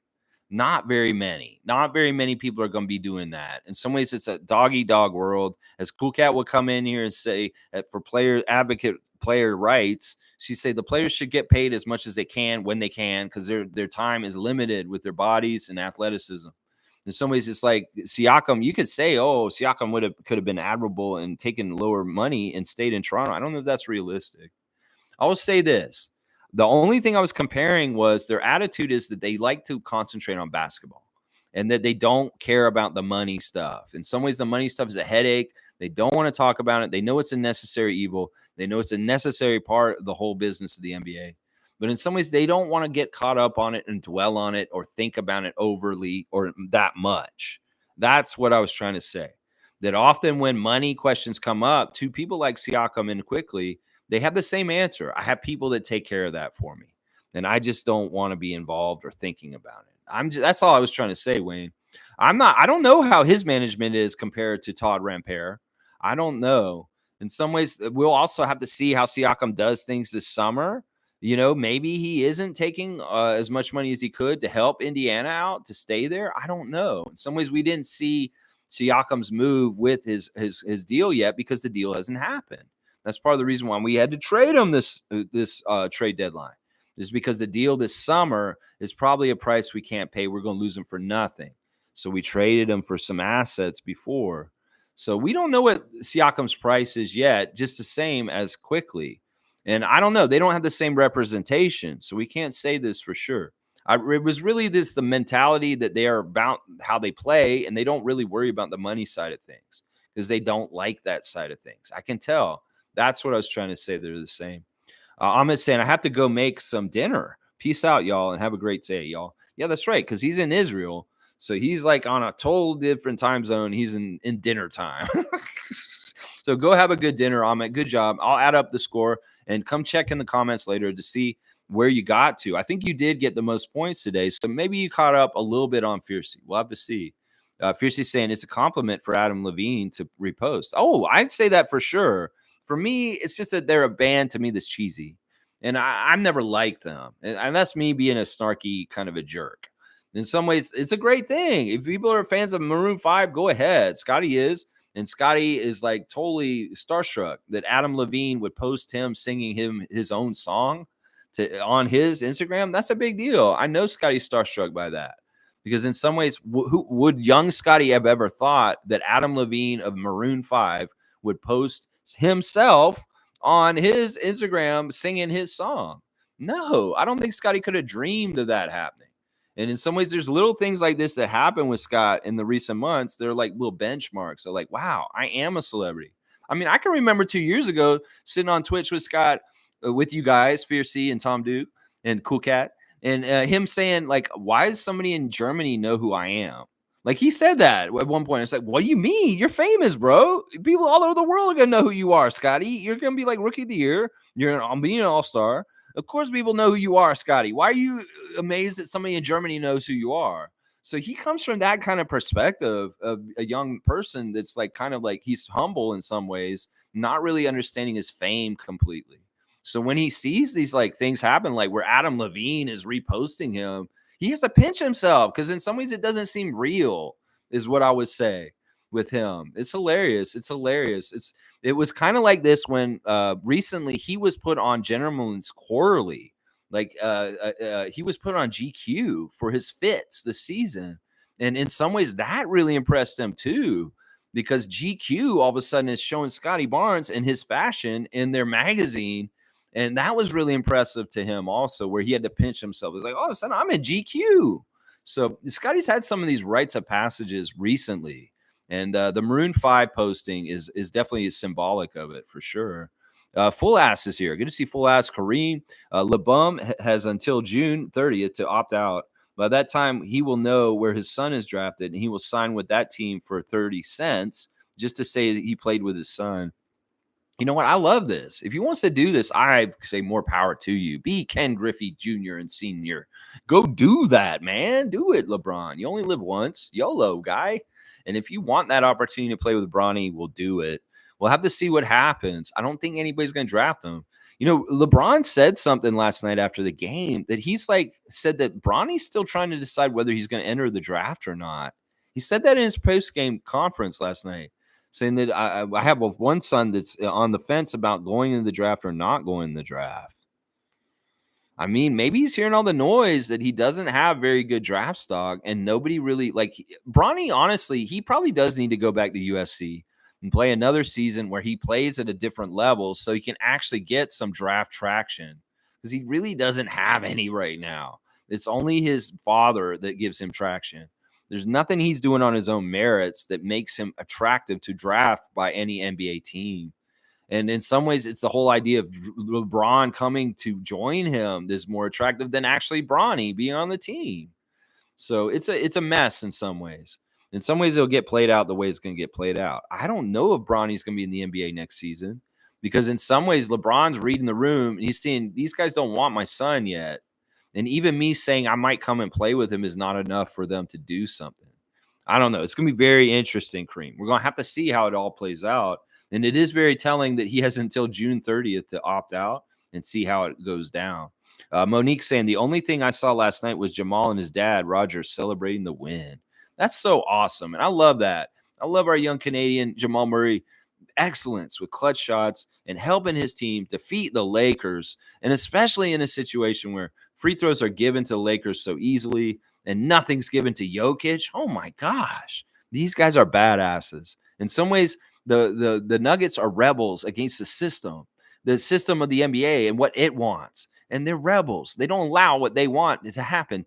Not very many. Not very many people are going to be doing that. In some ways, it's a dog-eat-dog world. As Cool Cat would come in here and say for player rights, she'd say the players should get paid as much as they can when they can because their time is limited with their bodies and athleticism. In some ways, it's like Siakam. You could say, oh, Siakam could have been admirable and taken lower money and stayed in Toronto. I don't know if that's realistic. I will say this. The only thing I was comparing was their attitude is that they like to concentrate on basketball and that they don't care about the money stuff. In some ways, the money stuff is a headache. They don't want to talk about it. They know it's a necessary evil. They know it's a necessary part of the whole business of the NBA. But in some ways, they don't want to get caught up on it and dwell on it or think about it overly or that much. That's what I was trying to say. That often when money questions come up to people like Siakam and Quickly, they have the same answer. I have people that take care of that for me. And I just don't want to be involved or thinking about it. That's all I was trying to say, Wayne. I don't know how his management is compared to Todd Rampere. I don't know. In some ways, we'll also have to see how Siakam does things this summer. You know, maybe he isn't taking as much money as he could to help Indiana out to stay there. I don't know. In some ways, we didn't see Siakam's move with his deal yet because the deal hasn't happened. That's part of the reason why we had to trade him this trade deadline is because the deal this summer is probably a price we can't pay. We're going to lose him for nothing. So we traded him for some assets before. So we don't know what Siakam's price is yet, just the same as Quickly. And I don't know. They don't have the same representation. So we can't say this for sure. It was really the mentality that they are about how they play, and they don't really worry about the money side of things because they don't like that side of things. I can tell. That's what I was trying to say. They're the same. Amit saying, I have to go make some dinner. Peace out, y'all, and have a great day, y'all. Yeah, that's right, because he's in Israel. So he's like on a total different time zone. He's in dinner time. So go have a good dinner, Amit. Good job. I'll add up the score and come check in the comments later to see where you got to. I think you did get the most points today. So maybe you caught up a little bit on Fiercey. We'll have to see. Fiercey's saying it's a compliment for Adam Levine to repost. Oh, I'd say that for sure. For me, it's just that they're a band to me that's cheesy. And I've never liked them. And that's me being a snarky kind of a jerk. In some ways, it's a great thing. If people are fans of Maroon 5, go ahead. Scotty is. And Scotty is like totally starstruck that Adam Levine would post him singing his own song on his Instagram. That's a big deal. I know Scotty's starstruck by that. Because in some ways, who would young Scotty have ever thought that Adam Levine of Maroon 5 would post himself on his Instagram singing his song. No, I don't think Scotty could have dreamed of that happening. And in some ways, there's little things like this that happen with Scott in the recent months. They're like little benchmarks. They're like, wow, I am a celebrity. I mean, I can remember 2 years ago sitting on Twitch with Scott, with you guys, Fierce and Tom Duke and Cool Cat, and him saying, like, why does somebody in Germany know who I am? Like, he said that at one point. It's like, what do you mean? You're famous, bro. People all over the world are going to know who you are, Scotty. You're going to be like Rookie of the Year. I'm being an all-star. Of course, people know who you are, Scotty. Why are you amazed that somebody in Germany knows who you are? So he comes from that kind of perspective of a young person that's like kind of like he's humble in some ways, not really understanding his fame completely. So when he sees these like things happen, like where Adam Levine is reposting him, he has to pinch himself because in some ways it doesn't seem real, is what I would say with him. It's hilarious. It's hilarious. It was kind of like this when recently he was put on Gentleman's Quarterly. Like he was put on GQ for his fits this season. And in some ways that really impressed him too, because GQ all of a sudden is showing Scotty Barnes and his fashion in their magazine. And that was really impressive to him also, where he had to pinch himself. It's like, all of a sudden, I'm in GQ. So Scotty's had some of these rites of passages recently. And the Maroon 5 posting is definitely symbolic of it for sure. Full Ass is here. Good to see Full Ass. Kareem. LeBum has until June 30th to opt out. By that time, he will know where his son is drafted, and he will sign with that team for 30 cents just to say that he played with his son. You know what? I love this. If he wants to do this, I say more power to you. Be Ken Griffey Jr. and Sr. Go do that, man. Do it, LeBron. You only live once. YOLO, guy. And if you want that opportunity to play with Bronny, we'll do it. We'll have to see what happens. I don't think anybody's going to draft him. You know, LeBron said something last night after the game that he's like said that Bronny's still trying to decide whether he's going to enter the draft or not. He said that in his post-game conference last night, saying that I have one son that's on the fence about going in the draft or not going in the draft. I mean, maybe he's hearing all the noise that he doesn't have very good draft stock, and nobody really like Bronny. Honestly, he probably does need to go back to USC and play another season where he plays at a different level so he can actually get some draft traction, because he really doesn't have any right now. It's only his father that gives him traction. There's nothing he's doing on his own merits that makes him attractive to draft by any NBA team. And in some ways, it's the whole idea of LeBron coming to join him that's more attractive than actually Bronny being on the team. So it's a mess in some ways. In some ways, it'll get played out the way it's going to get played out. I don't know if Bronny's going to be in the NBA next season, because in some ways, LeBron's reading the room and he's seeing these guys don't want my son yet. And even me saying I might come and play with him is not enough for them to do something. I don't know. It's going to be very interesting, Kareem. We're going to have to see how it all plays out. And it is very telling that he has until June 30th to opt out and see how it goes down. Monique saying the only thing I saw last night was Jamal and his dad, Roger, celebrating the win. That's so awesome. And I love that. I love our young Canadian, Jamal Murray, excellence with clutch shots and helping his team defeat the Lakers. And especially in a situation where free throws are given to the Lakers so easily and nothing's given to Jokic. Oh my gosh. These guys are badasses. In some ways, the Nuggets are rebels against the system of the NBA and what it wants. And they're rebels. They don't allow what they want to happen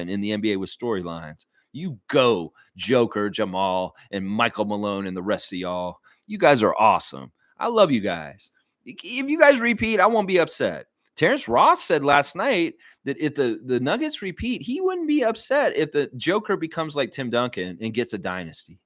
in the NBA with storylines. You go, Joker, Jamal, and Michael Malone and the rest of y'all. You guys are awesome. I love you guys. If you guys repeat, I won't be upset. Terrence Ross said last night that if the Nuggets repeat, he wouldn't be upset if the Joker becomes like Tim Duncan and gets a dynasty.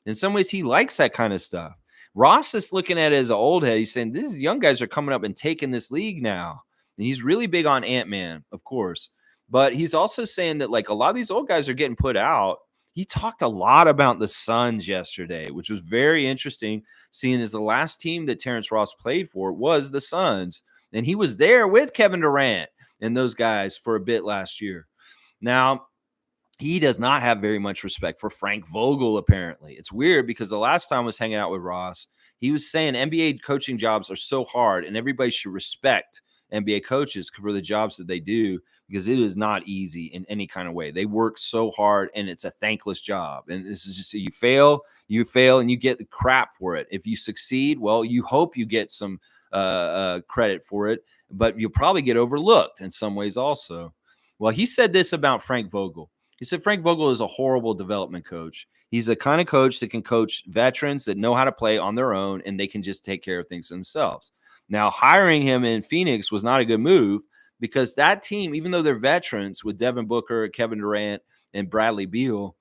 In some ways, he likes that kind of stuff. Ross is looking at it as an old head. He's saying, these young guys are coming up and taking this league now. And he's really big on Ant-Man, of course. But he's also saying that like a lot of these old guys are getting put out. He talked a lot about the Suns yesterday, which was very interesting, seeing as the last team that Terrence Ross played for was the Suns. And he was there with Kevin Durant and those guys for a bit last year. Now, he does not have very much respect for Frank Vogel, apparently. It's weird because the last time I was hanging out with Ross, he was saying NBA coaching jobs are so hard and everybody should respect NBA coaches for the jobs that they do, because it is not easy in any kind of way. They work so hard and it's a thankless job. And this is just, you fail and you get the crap for it. If you succeed, well, you hope you get some credit for it, but you'll probably get overlooked in some ways also. Well, he said this about Frank Vogel. He said Frank Vogel is a horrible development coach. He's the kind of coach that can coach veterans that know how to play on their own, and they can just take care of things themselves. Now, hiring him in Phoenix was not a good move because that team, even though they're veterans with Devin Booker, Kevin Durant, and Bradley Beal,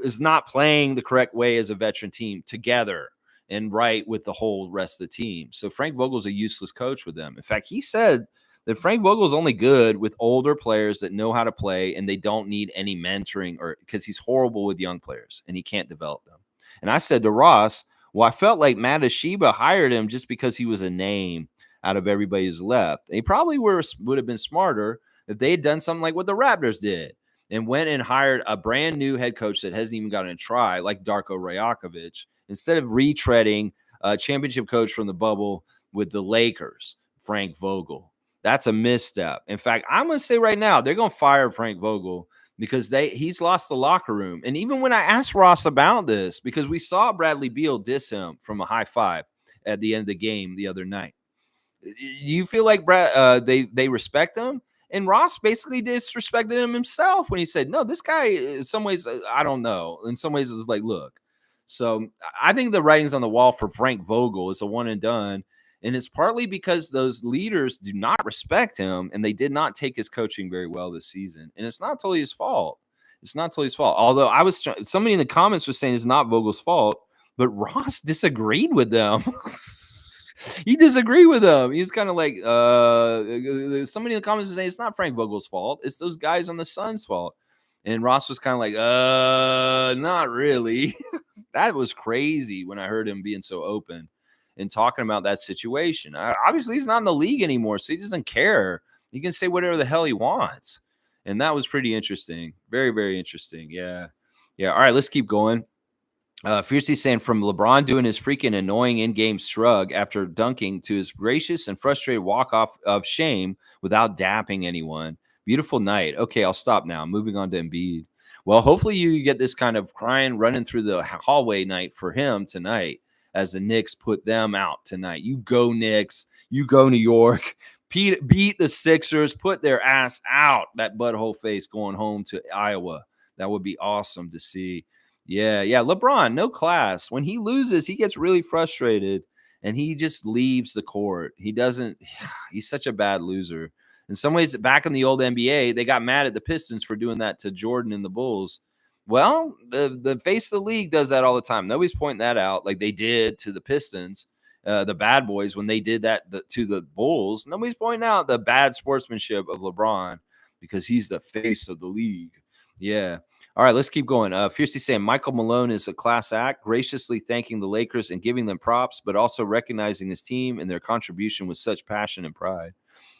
is not playing the correct way as a veteran team together and right with the whole rest of the team. So Frank Vogel's a useless coach with them. In fact, he said that Frank Vogel's only good with older players that know how to play and they don't need any mentoring, or because he's horrible with young players and he can't develop them. And I said to Ross, well, I felt like Matt Ashiba hired him just because he was a name out of everybody who's left. They probably would have been smarter if they had done something like what the Raptors did and went and hired a brand new head coach that hasn't even gotten a try, like Darko Rajakovic, instead of retreading a championship coach from the bubble with the Lakers, Frank Vogel. That's a misstep. In fact, I'm going to say right now, they're going to fire Frank Vogel because he's lost the locker room. And even when I asked Ross about this, because we saw Bradley Beal diss him from a high five at the end of the game the other night. You feel like they respect him? And Ross basically disrespected him himself when he said, no, this guy, in some ways, I don't know. In some ways, it's like, look. So I think the writing's on the wall for Frank Vogel. It's a one and done. And it's partly because those leaders do not respect him and they did not take his coaching very well this season. And it's not totally his fault. It's not totally his fault. Although somebody in the comments was saying it's not Vogel's fault, but Ross disagreed with them. He disagreed with them. He was kind of like, somebody in the comments was saying it's not Frank Vogel's fault. It's those guys on the Suns' fault. And Ross was kind of like, not really. That was crazy when I heard him being so open and talking about that situation. Obviously, he's not in the league anymore, so he doesn't care. He can say whatever the hell he wants. And that was pretty interesting. Very, very interesting. Yeah. Yeah. All right, let's keep going. Fiercely saying from LeBron doing his freaking annoying in-game shrug after dunking to his gracious and frustrated walk-off of shame without dapping anyone. Beautiful night. Okay, I'll stop now. Moving on to Embiid. Well, hopefully you get this kind of crying, running through the hallway night for him tonight as the Knicks put them out tonight. You go, Knicks. You go, New York. Beat the Sixers. Put their ass out. That butthole face going home to Iowa. That would be awesome to see. Yeah. LeBron, no class. When he loses, he gets really frustrated and he just leaves the court. He's such a bad loser. In some ways, back in the old NBA, they got mad at the Pistons for doing that to Jordan and the Bulls. Well, the face of the league does that all the time. Nobody's pointing that out like they did to the Pistons, the bad boys, when they did that to the Bulls. Nobody's pointing out the bad sportsmanship of LeBron because he's the face of the league. Yeah. All right, let's keep going. Fiercely saying Michael Malone is a class act, graciously thanking the Lakers and giving them props, but also recognizing his team and their contribution with such passion and pride.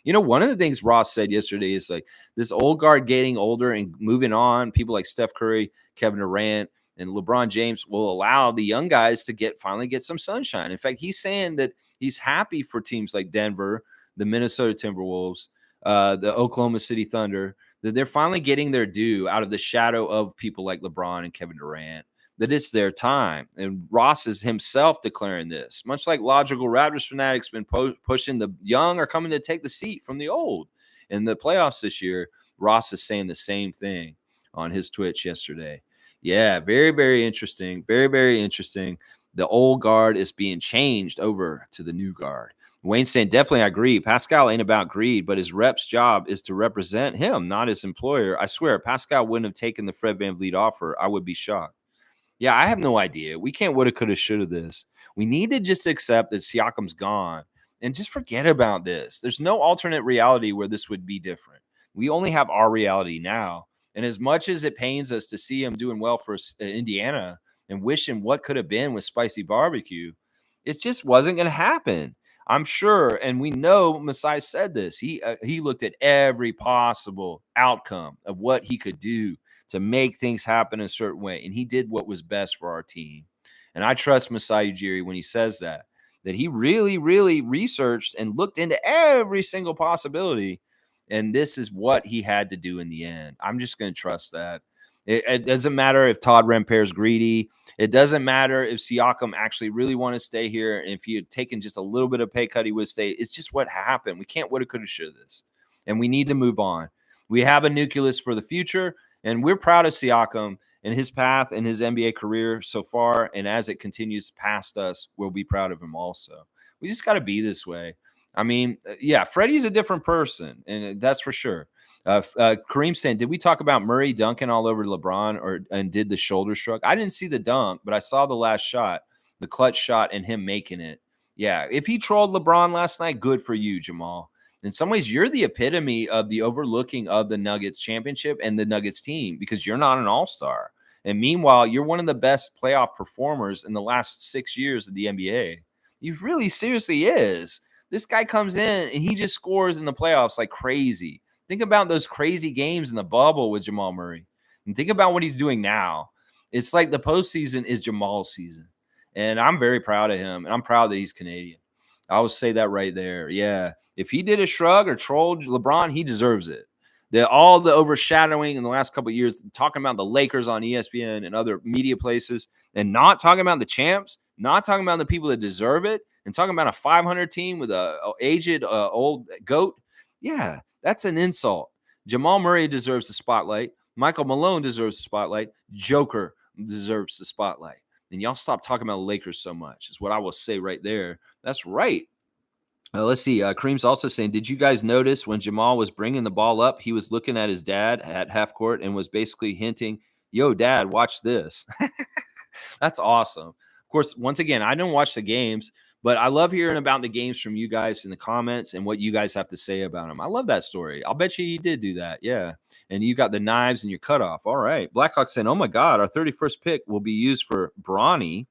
You know, one of the things Ross said yesterday is like this old guard getting older and moving on. People like Steph Curry, Kevin Durant, and LeBron James will allow the young guys to finally get some sunshine. In fact, he's saying that he's happy for teams like Denver, the Minnesota Timberwolves, the Oklahoma City Thunder, that they're finally getting their due out of the shadow of people like LeBron and Kevin Durant, that it's their time. And Ross is himself declaring this, much like logical Raptors fanatics been pushing the young are coming to take the seat from the old. In the playoffs this year, Ross is saying the same thing on his Twitch yesterday. Yeah, very, very interesting. Very, very interesting. The old guard is being changed over to the new guard. Wayne saying, definitely I agree. Pascal ain't about greed, but his rep's job is to represent him, not his employer. I swear, Pascal wouldn't have taken the Fred VanVleet offer. I would be shocked. Yeah, I have no idea. We can't woulda, coulda, shoulda this. We need to just accept that Siakam's gone and just forget about this. There's no alternate reality where this would be different. We only have our reality now. And as much as it pains us to see him doing well for Indiana and wish him what could have been with spicy barbecue, it just wasn't going to happen. I'm sure, and we know Masai said this. He looked at every possible outcome of what he could do to make things happen a certain way. And he did what was best for our team. And I trust Masai Ujiri when he says that he really, really researched and looked into every single possibility. And this is what he had to do in the end. I'm just going to trust that. It doesn't matter if Todd Rempere is greedy. It doesn't matter if Siakam actually really want to stay here. And if he had taken just a little bit of pay cut, he would stay. It's just what happened. We can't woulda, coulda, shoulda this. And we need to move on. We have a nucleus for the future, and we're proud of Siakam and his path and his NBA career so far. And as it continues past us, we'll be proud of him also. We just got to be this way. I mean, yeah, Freddie's a different person, and that's for sure. Kareem saying, did we talk about Murray dunking all over LeBron and did the shoulder shrug? I didn't see the dunk, but I saw the last shot, the clutch shot, and him making it. Yeah, if he trolled LeBron last night, good for you, Jamal. In some ways, you're the epitome of the overlooking of the Nuggets championship and the Nuggets team because you're not an all-star. And meanwhile, you're one of the best playoff performers in the last 6 years of the NBA. He really seriously is. This guy comes in and he just scores in the playoffs like crazy. Think about those crazy games in the bubble with Jamal Murray. And think about what he's doing now. It's like the postseason is Jamal's season. And I'm very proud of him. And I'm proud that he's Canadian. I will say that right there. Yeah. If he did a shrug or trolled LeBron, he deserves it. All the overshadowing in the last couple of years, talking about the Lakers on ESPN and other media places, and not talking about the champs, not talking about the people that deserve it, and talking about a 500 team with a aged old GOAT. Yeah, that's an insult. Jamal Murray deserves the spotlight. Michael Malone deserves the spotlight. Joker deserves the spotlight. And y'all stop talking about the Lakers so much is what I will say right there. That's right. Let's see. Kareem's also saying, did you guys notice when Jamal was bringing the ball up, he was looking at his dad at half court and was basically hinting, yo, dad, watch this. That's awesome. Of course, once again, I don't watch the games, but I love hearing about the games from you guys in the comments and what you guys have to say about them. I love that story. I'll bet you did do that. Yeah. And you got the knives and your cutoff. All right. Blackhawk saying, oh my God, our 31st pick will be used for Bronny.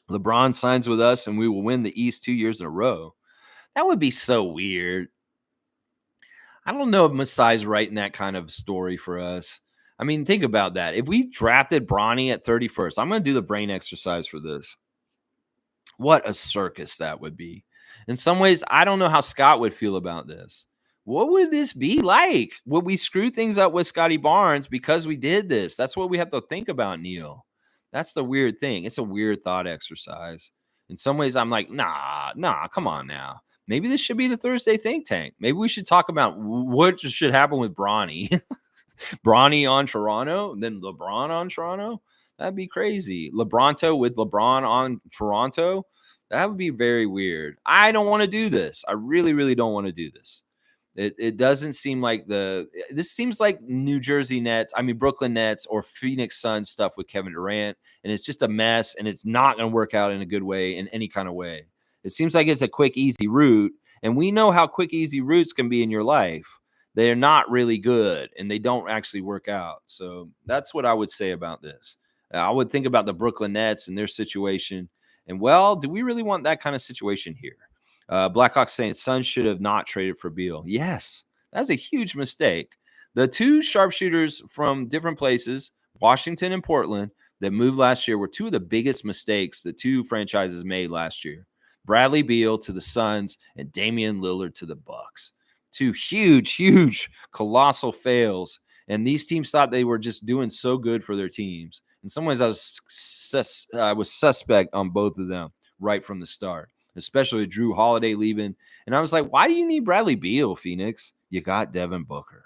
LeBron signs with us and we will win the East 2 years in a row. That would be so weird. I don't know if Masai's writing that kind of story for us. I mean, think about that. If we drafted Bronny at 31st, I'm going to do the brain exercise for this. What a circus that would be. In some ways, I don't know how Scott would feel about this. What would this be like? Would we screw things up with Scotty Barnes because we did this? That's what we have to think about, Neil. That's the weird thing. It's a weird thought exercise. In some ways, I'm like, nah, come on now. Maybe this should be the Thursday think tank. Maybe we should talk about what should happen with Bronny. Bronny on Toronto, then LeBron on Toronto. That'd be crazy. LeBronto with LeBron on Toronto. That would be very weird. I don't want to do this. I really, really don't want to do this. It doesn't seem like this seems like New Jersey Nets, Brooklyn Nets or Phoenix Suns stuff with Kevin Durant. And it's just a mess and it's not going to work out in a good way in any kind of way. It seems like it's a quick, easy route. And we know how quick, easy routes can be in your life. They are not really good and they don't actually work out. So that's what I would say about this. I would think about the Brooklyn Nets and their situation. And, well, do we really want that kind of situation here? Blackhawks saying Suns should have not traded for Beal. Yes, that was a huge mistake. The two sharpshooters from different places, Washington and Portland, that moved last year were two of the biggest mistakes the two franchises made last year. Bradley Beal to the Suns and Damian Lillard to the Bucks. Two huge, colossal fails. And these teams thought they were just doing so good for their teams. In some ways, I was suspect on both of them right from the start, especially Drew Holiday leaving. And I was like, why do you need Bradley Beal, Phoenix? You got Devin Booker.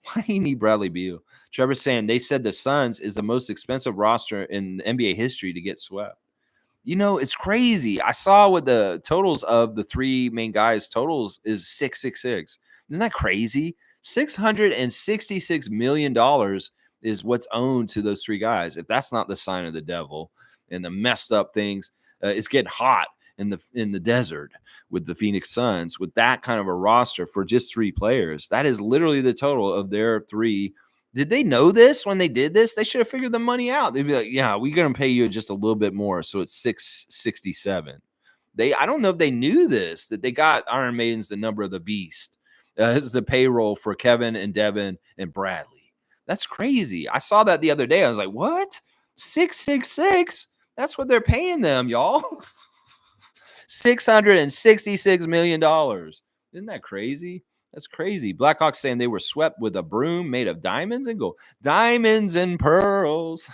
Why do you need Bradley Beal? Trevor's saying they said the Suns is the most expensive roster in NBA history to get swept. You know, it's crazy. I saw what the totals of the three main guys totals is 666. Isn't that crazy? $666 million is what's owned to those three guys. If that's not the sign of the devil and the messed up things, it's getting hot in the desert with the Phoenix Suns with that kind of a roster for just three players. That is literally the total of their three. Did they know this when they did this? They should have figured the money out. They'd be like, yeah, we're going to pay you just a little bit more. So it's 667. I don't know if they knew this, that they got Iron Maiden's the number of the beast. It's the payroll for Kevin and Devin and Bradley. That's crazy. I saw that the other day. I was like, what? 666? That's what they're paying them, y'all. $666 million. Isn't that crazy? That's crazy. Blackhawks saying they were swept with a broom made of diamonds and gold. Diamonds and pearls.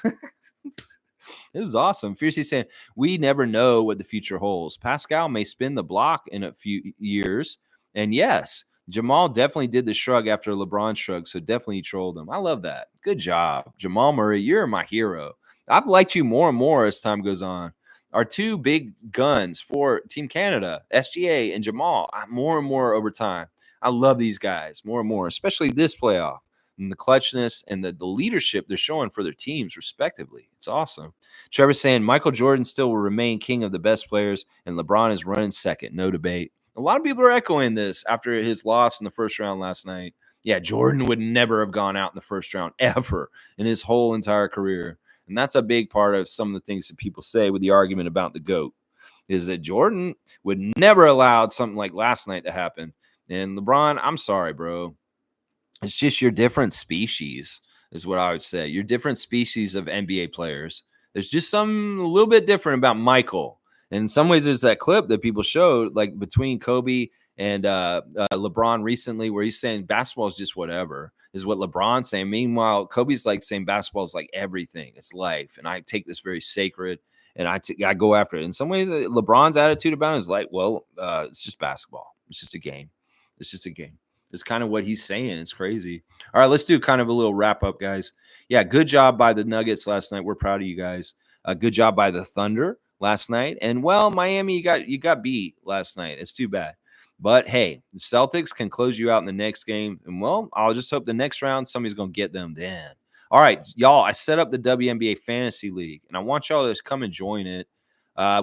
This is awesome. Fiercey saying, we never know what the future holds. Pascal may spin the block in a few years. And yes, Jamal definitely did the shrug after LeBron shrug. So definitely trolled him. I love that. Good job. Jamal Murray, you're my hero. I've liked you more and more as time goes on. Our two big guns for Team Canada, SGA and Jamal, more and more over time. I love these guys more and more, especially this playoff and the clutchness and the leadership they're showing for their teams, respectively. It's awesome. Trevor's saying Michael Jordan still will remain king of the best players, and LeBron is running second. No debate. A lot of people are echoing this after his loss in the first round last night. Yeah, Jordan would never have gone out in the first round ever in his whole entire career. And that's a big part of some of the things that people say with the argument about the GOAT, is that Jordan would never allowed something like last night to happen. And LeBron, I'm sorry, bro. It's just your different species, is what I would say. You're different species of NBA players. There's just something a little bit different about Michael. And in some ways, there's that clip that people showed, like between Kobe and LeBron recently, where he's saying basketball is just whatever, is what LeBron's saying. Meanwhile, Kobe's like saying basketball is like everything. It's life. And I take this very sacred, and I go after it. In some ways, LeBron's attitude about it is like, well, it's just basketball. It's just a game. It's just a game. It's kind of what he's saying. It's crazy. All right, let's do kind of a little wrap up, guys. Yeah, good job by the Nuggets last night. We're proud of you guys. Good job by the Thunder last night. And, well, Miami, you got beat last night. It's too bad. But, hey, the Celtics can close you out in the next game. And, well, I'll just hope the next round somebody's going to get them then. All right, y'all, I set up the WNBA Fantasy League, and I want y'all to come and join it.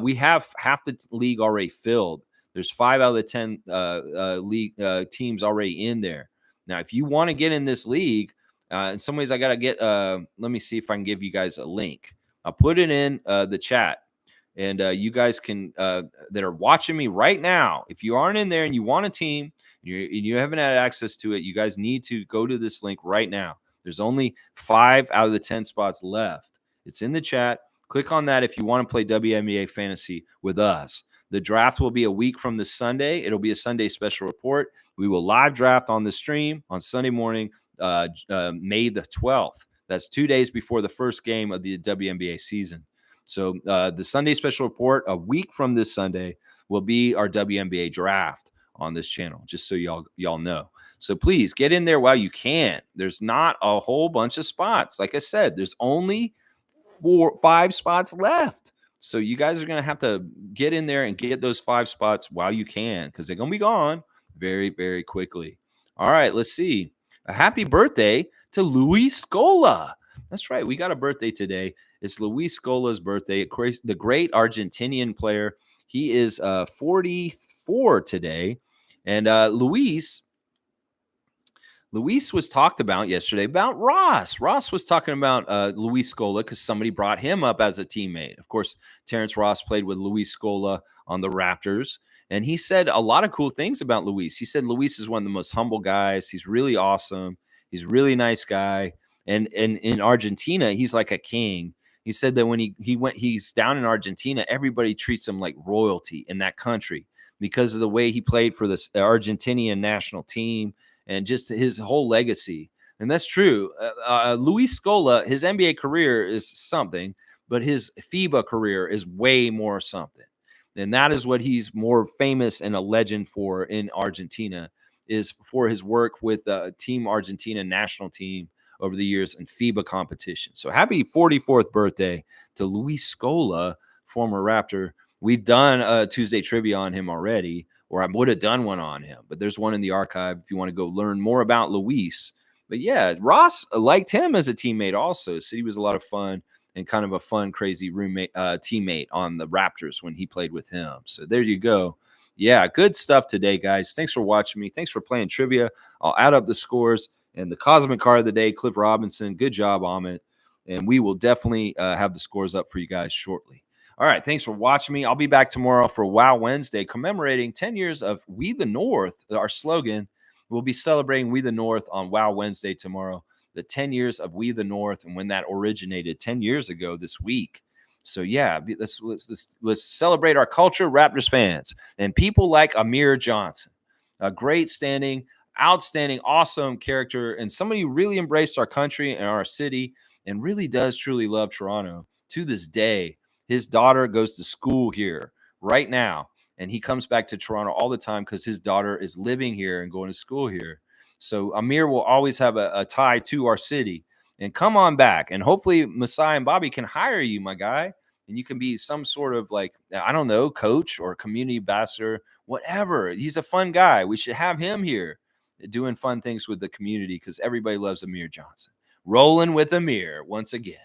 We have half the league already filled. There's 5 out of the 10 league teams already in there. Now, if you want to get in this league, in some ways I got to get let me see if I can give you guys a link. I'll put it in the chat. And you guys can that are watching me right now, if you aren't in there and you want a team and you haven't had access to it, you guys need to go to this link right now. There's only 5 out of the 10 spots left. It's in the chat. Click on that if you want to play WNBA Fantasy with us. The draft will be a week from this Sunday. It'll be a Sunday special report. We will live draft on the stream on Sunday morning, May the 12th. That's 2 days before the first game of the WNBA season. So the Sunday special report a week from this Sunday will be our WNBA draft on this channel, just so y'all know. So please get in there while you can. There's not a whole bunch of spots. Like I said, there's only 5 spots left. So you guys are going to have to get in there and get those 5 spots while you can, because they're going to be gone very, very quickly. All right, let's see. A happy birthday to Luis Scola. That's right. We got a birthday today. It's Luis Scola's birthday, the great Argentinian player. He is 44 today. And Luis was talked about yesterday about Ross. Ross was talking about Luis Scola because somebody brought him up as a teammate. Of course, Terrence Ross played with Luis Scola on the Raptors, and he said a lot of cool things about Luis. He said Luis is one of the most humble guys. He's really awesome. He's a really nice guy. And in Argentina, he's like a king. He said that when he's down in Argentina, everybody treats him like royalty in that country because of the way he played for the Argentinian national team and just his whole legacy. And that's true. Luis Scola, his NBA career is something, but his FIBA career is way more something. And that is what he's more famous and a legend for in Argentina, is for his work with the Team Argentina national team over the years in FIBA competition. So happy 44th birthday to Luis Scola, former Raptor. We've done a Tuesday trivia on him already, or I would have done one on him, but there's one in the archive if you want to go learn more about Luis. But yeah, Ross liked him as a teammate also. Said he was a lot of fun and kind of a fun, crazy teammate on the Raptors when he played with him. So there you go. Yeah, good stuff today, guys. Thanks for watching me. Thanks for playing trivia. I'll add up the scores. And the Cosmic Card of the Day, Cliff Robinson. Good job, Amit. And we will definitely have the scores up for you guys shortly. All right, thanks for watching me. I'll be back tomorrow for Wow Wednesday, commemorating 10 years of We the North, our slogan. We'll be celebrating We the North on Wow Wednesday tomorrow, the 10 years of We the North, and when that originated 10 years ago this week. So, yeah, let's celebrate our culture, Raptors fans, and people like Amir Johnson, a great standing outstanding, awesome character, and somebody who really embraced our country and our city and really does truly love Toronto to this day. His daughter goes to school here right now, and he comes back to Toronto all the time because his daughter is living here and going to school here. So Amir will always have a tie to our city. And come on back. And hopefully Masai and Bobby can hire you, my guy. And you can be some sort of like, I don't know, coach or community ambassador, whatever. He's a fun guy. We should have him here doing fun things with the community because everybody loves Amir Johnson. Rolling with Amir once again.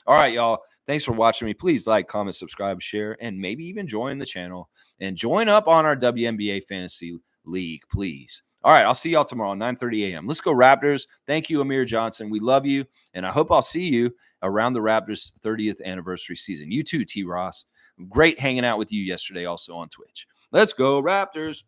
All right, y'all. Thanks for watching me. Please like, comment, subscribe, share, and maybe even join the channel and join up on our WNBA Fantasy League, please. All right, I'll see y'all tomorrow, 9:30 a.m. Let's go Raptors. Thank you, Amir Johnson. We love you, and I hope I'll see you around the Raptors' 30th anniversary season. You too, T. Ross. Great hanging out with you yesterday also on Twitch. Let's go Raptors.